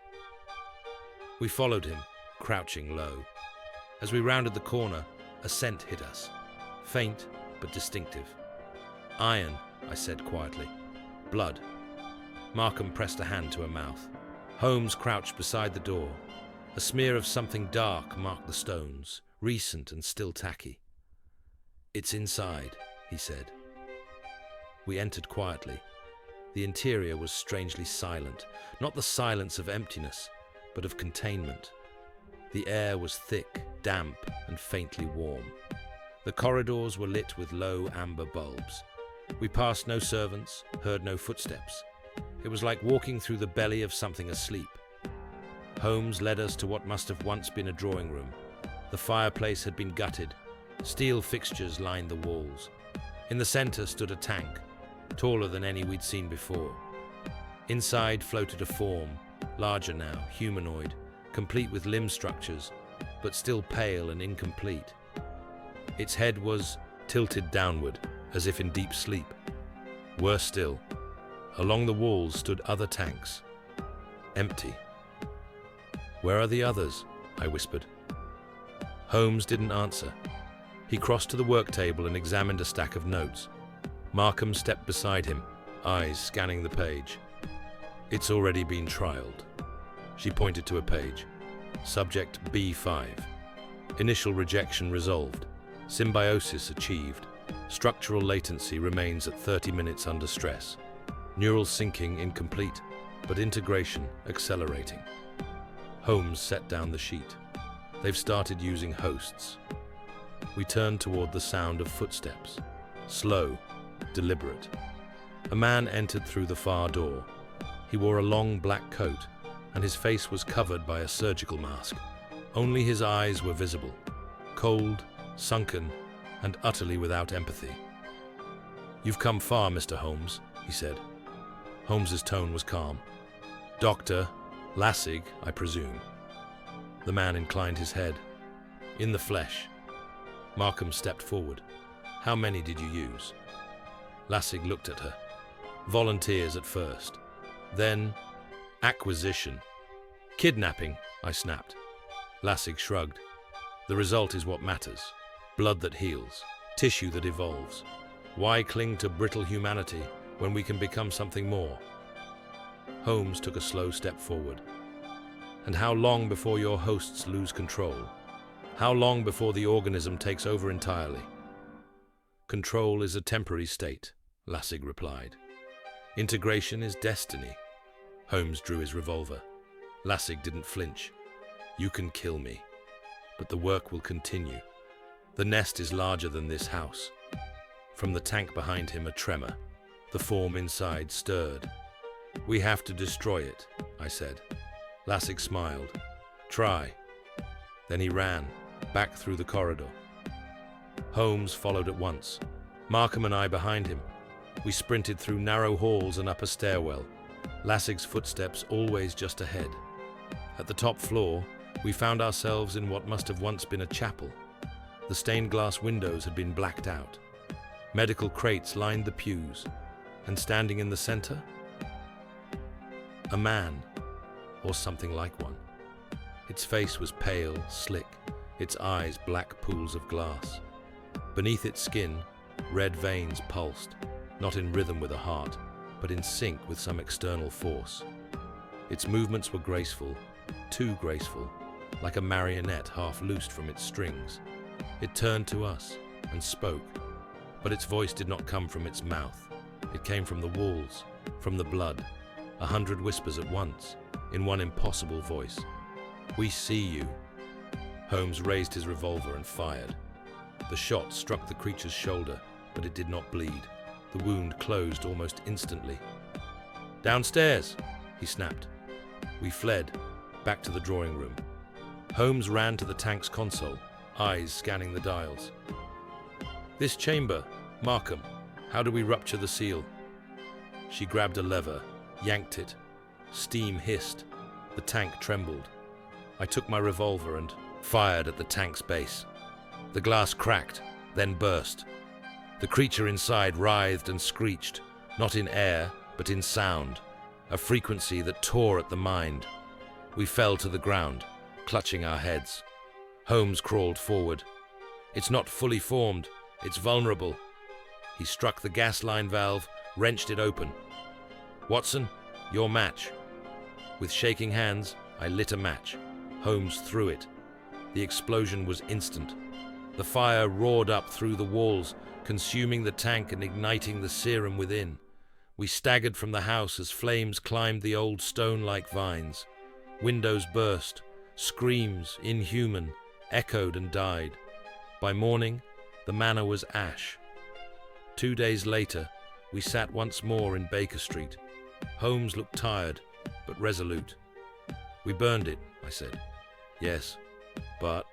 We followed him, crouching low. As we rounded the corner, a scent hit us, faint but distinctive. "Iron," I said quietly. "Blood." Markham pressed a hand to her mouth. Holmes crouched beside the door. A smear of something dark marked the stones, recent and still tacky. "It's inside," he said. We entered quietly. The interior was strangely silent, not the silence of emptiness, but of containment. The air was thick, damp, and faintly warm. The corridors were lit with low amber bulbs. We passed no servants, heard no footsteps. It was like walking through the belly of something asleep. Holmes led us to what must have once been a drawing room. The fireplace had been gutted. Steel fixtures lined the walls. In the center stood a tank, taller than any we'd seen before. Inside floated a form, larger now, humanoid, complete with limb structures, but still pale and incomplete. Its head was tilted downward, as if in deep sleep. Worse still, along the walls stood other tanks, empty. "Where are the others?" I whispered. Holmes didn't answer. He crossed to the work table and examined a stack of notes. Markham stepped beside him, eyes scanning the page. "It's already been trialed." She pointed to a page. Subject B5. Initial rejection resolved. Symbiosis achieved. Structural latency remains at 30 minutes under stress. Neural syncing incomplete, but integration accelerating. Holmes set down the sheet. "They've started using hosts." We turned toward the sound of footsteps. Slow, deliberate. A man entered through the far door. He wore a long black coat, and his face was covered by a surgical mask. Only his eyes were visible, cold, sunken, and utterly without empathy. "You've come far, Mr. Holmes," he said. Holmes's tone was calm. "Dr. Lassig, I presume." The man inclined his head. "In the flesh." Markham stepped forward. "How many did you use?" Lassig looked at her. "Volunteers at first. Then, acquisition." "Kidnapping," I snapped. Lassig shrugged. "The result is what matters. Blood that heals, tissue that evolves. Why cling to brittle humanity when we can become something more?" Holmes took a slow step forward. "And how long before your hosts lose control? How long before the organism takes over entirely?" "Control is a temporary state," Lassig replied. "Integration is destiny." Holmes drew his revolver. Lassig didn't flinch. "You can kill me, but the work will continue. The nest is larger than this house." From the tank behind him, a tremor. The form inside stirred. "We have to destroy it," I said. Lassig smiled. "Try." Then he ran, back through the corridor. Holmes followed at once, Markham and I behind him. We sprinted through narrow halls and up a stairwell, Lassig's footsteps always just ahead. At the top floor, we found ourselves in what must have once been a chapel. The stained glass windows had been blacked out. Medical crates lined the pews. And standing in the center? A man, or something like one. Its face was pale, slick, its eyes black pools of glass. Beneath its skin, red veins pulsed, not in rhythm with a heart, but in sync with some external force. Its movements were graceful, too graceful, like a marionette half loosed from its strings. It turned to us and spoke, but its voice did not come from its mouth. It came from the walls, from the blood, 100 whispers at once, in one impossible voice. "We see you." Holmes raised his revolver and fired. The shot struck the creature's shoulder, but it did not bleed. The wound closed almost instantly. "Downstairs!" he snapped. We fled, back to the drawing room. Holmes ran to the tank's console, eyes scanning the dials. "This chamber, Markham, how do we rupture the seal?" She grabbed a lever, yanked it. Steam hissed. The tank trembled. I took my revolver and fired at the tank's base. The glass cracked, then burst. The creature inside writhed and screeched, not in air, but in sound, a frequency that tore at the mind. We fell to the ground, clutching our heads. Holmes crawled forward. "It's not fully formed. It's vulnerable." He struck the gas line valve, wrenched it open. "Watson, your match." With shaking hands, I lit a match. Holmes threw it. The explosion was instant. The fire roared up through the walls, consuming the tank and igniting the serum within. We staggered from the house as flames climbed the old stone-like vines. Windows burst. Screams, inhuman, echoed and died. By morning, the manor was ash. 2 days later, we sat once more in Baker Street. Holmes looked tired, but resolute. "We burned it," I said. "Yes, but..."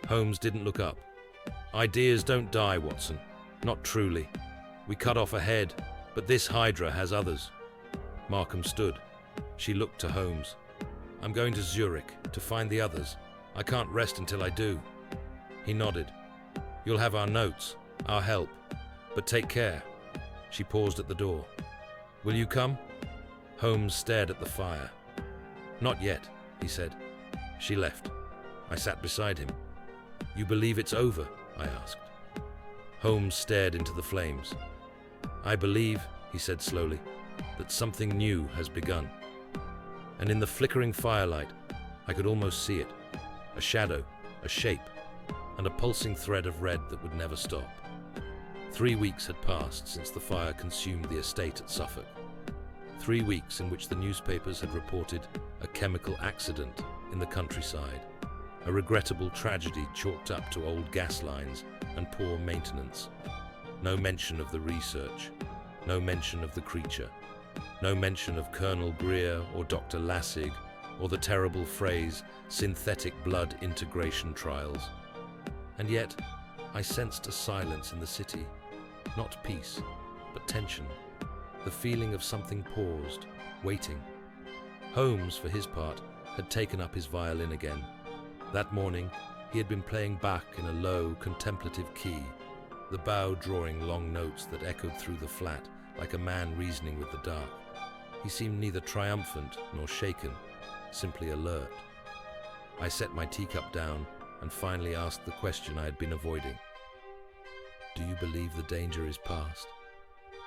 Holmes didn't look up. "Ideas don't die, Watson. Not truly. We cut off a head, but this Hydra has others." Markham stood. She looked to Holmes. "I'm going to Zurich to find the others. I can't rest until I do." He nodded. "You'll have our notes, our help, but take care." She paused at the door. "Will you come?" Holmes stared at the fire. "Not yet," he said. She left. I sat beside him. "You believe it's over?" I asked. Holmes stared into the flames. "I believe," he said slowly, "that something new has begun." And in the flickering firelight, I could almost see it. A shadow, a shape, and a pulsing thread of red that would never stop. 3 weeks had passed since the fire consumed the estate at Suffolk. 3 weeks in which the newspapers had reported a chemical accident in the countryside, a regrettable tragedy chalked up to old gas lines and poor maintenance. No mention of the research, no mention of the creature, no mention of Colonel Greer or Dr. Lassig, or the terrible phrase, synthetic blood integration trials. And yet, I sensed a silence in the city, not peace, but tension, the feeling of something paused, waiting. Holmes, for his part, had taken up his violin again. That morning, he had been playing Bach in a low, contemplative key, the bow drawing long notes that echoed through the flat like a man reasoning with the dark. He seemed neither triumphant nor shaken, simply alert. I set my teacup down and finally asked the question I had been avoiding. "Do you believe the danger is past?"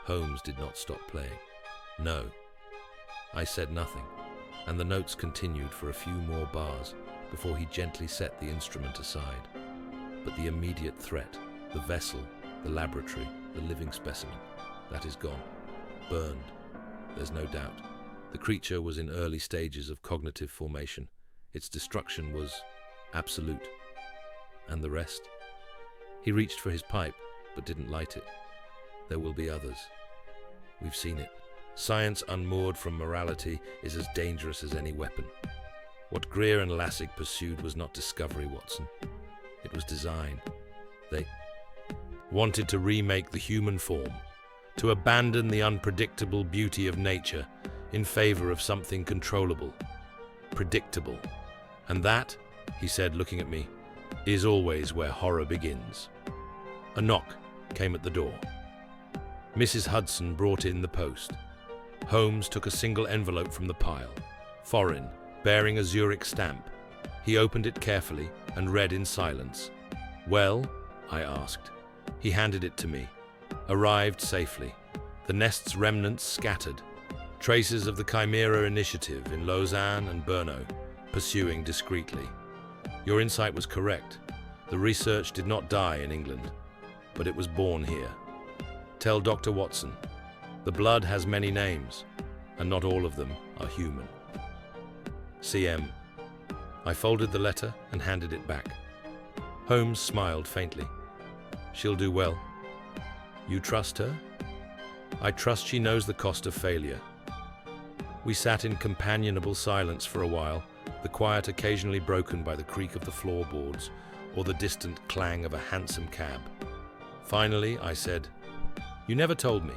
Holmes did not stop playing. "No." I said nothing, and the notes continued for a few more bars before he gently set the instrument aside. But the immediate threat, the vessel, the laboratory, the living specimen, that is gone. Burned. There's no doubt. The creature was in early stages of cognitive formation. Its destruction was absolute. And the rest? He reached for his pipe, but didn't light it. There will be others. We've seen it. Science unmoored from morality is as dangerous as any weapon. What Greer and Lassig pursued was not discovery, Watson. It was design. They wanted to remake the human form, to abandon the unpredictable beauty of nature in favor of something controllable, predictable. And that, he said, looking at me, is always where horror begins. A knock came at the door. Mrs. Hudson brought in the post. Holmes took a single envelope from the pile, foreign, bearing a Zurich stamp. He opened it carefully and read in silence. "Well?" I asked. He handed it to me. "Arrived safely. The nest's remnants scattered. Traces of the Chimera initiative in Lausanne and Brno, pursuing discreetly. Your insight was correct. The research did not die in England, but it was born here. Tell Dr. Watson, the blood has many names, and not all of them are human. CM." I folded the letter and handed it back. Holmes smiled faintly. "She'll do well." "You trust her?" "I trust she knows the cost of failure." We sat in companionable silence for a while, the quiet occasionally broken by the creak of the floorboards or the distant clang of a hansom cab. Finally, I said, "You never told me.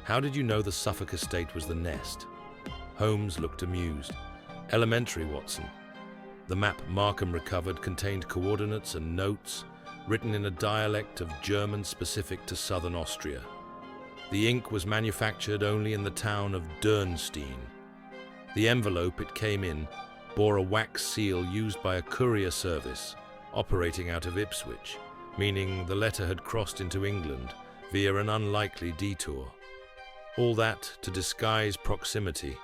How did you know the Suffolk estate was the nest?" Holmes looked amused. "Elementary, Watson. The map Markham recovered contained coordinates and notes written in a dialect of German specific to southern Austria. The ink was manufactured only in the town of Dürnstein. The envelope it came in bore a wax seal used by a courier service operating out of Ipswich, meaning the letter had crossed into England via an unlikely detour. All that to disguise proximity.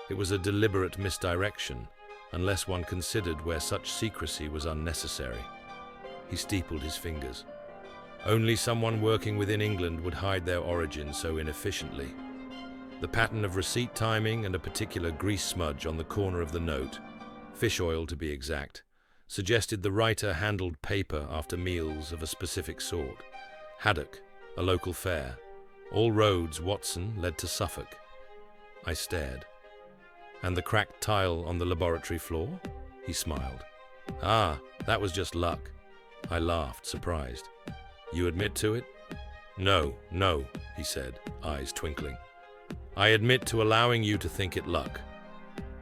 It was a deliberate misdirection, unless one considered where such secrecy was unnecessary." He steepled his fingers. "Only someone working within England would hide their origin so inefficiently. The pattern of receipt timing and a particular grease smudge on the corner of the note, fish oil to be exact, suggested the writer handled paper after meals of a specific sort. Haddock, a local fair. All roads, Watson, led to Suffolk." I stared. "And the cracked tile on the laboratory floor?" He smiled. "Ah, that was just luck." I laughed, surprised. "You admit to it?" No, he said, eyes twinkling. "I admit to allowing you to think it luck.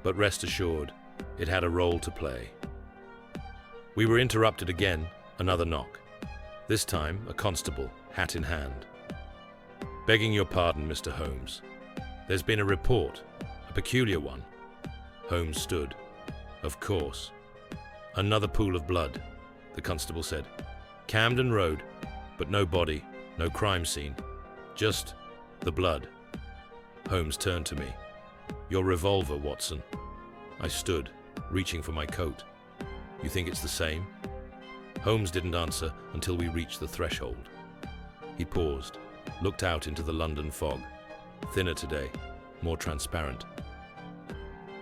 But rest assured, it had a role to play." We were interrupted again, another knock. This time, a constable, hat in hand. "Begging your pardon, Mr. Holmes. There's been a report, a peculiar one." Holmes stood. "Of course." "Another pool of blood," the constable said. "Camden Road, but no body, no crime scene. Just the blood." Holmes turned to me. "Your revolver, Watson." I stood, reaching for my coat. "You think it's the same?" Holmes didn't answer until we reached the threshold. He paused, looked out into the London fog. Thinner today, more transparent.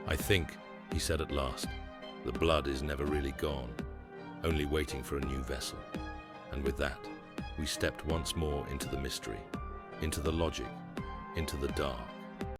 "I think," he said at last, "the blood is never really gone, only waiting for a new vessel." And with that, we stepped once more into the mystery, into the logic, into the dark.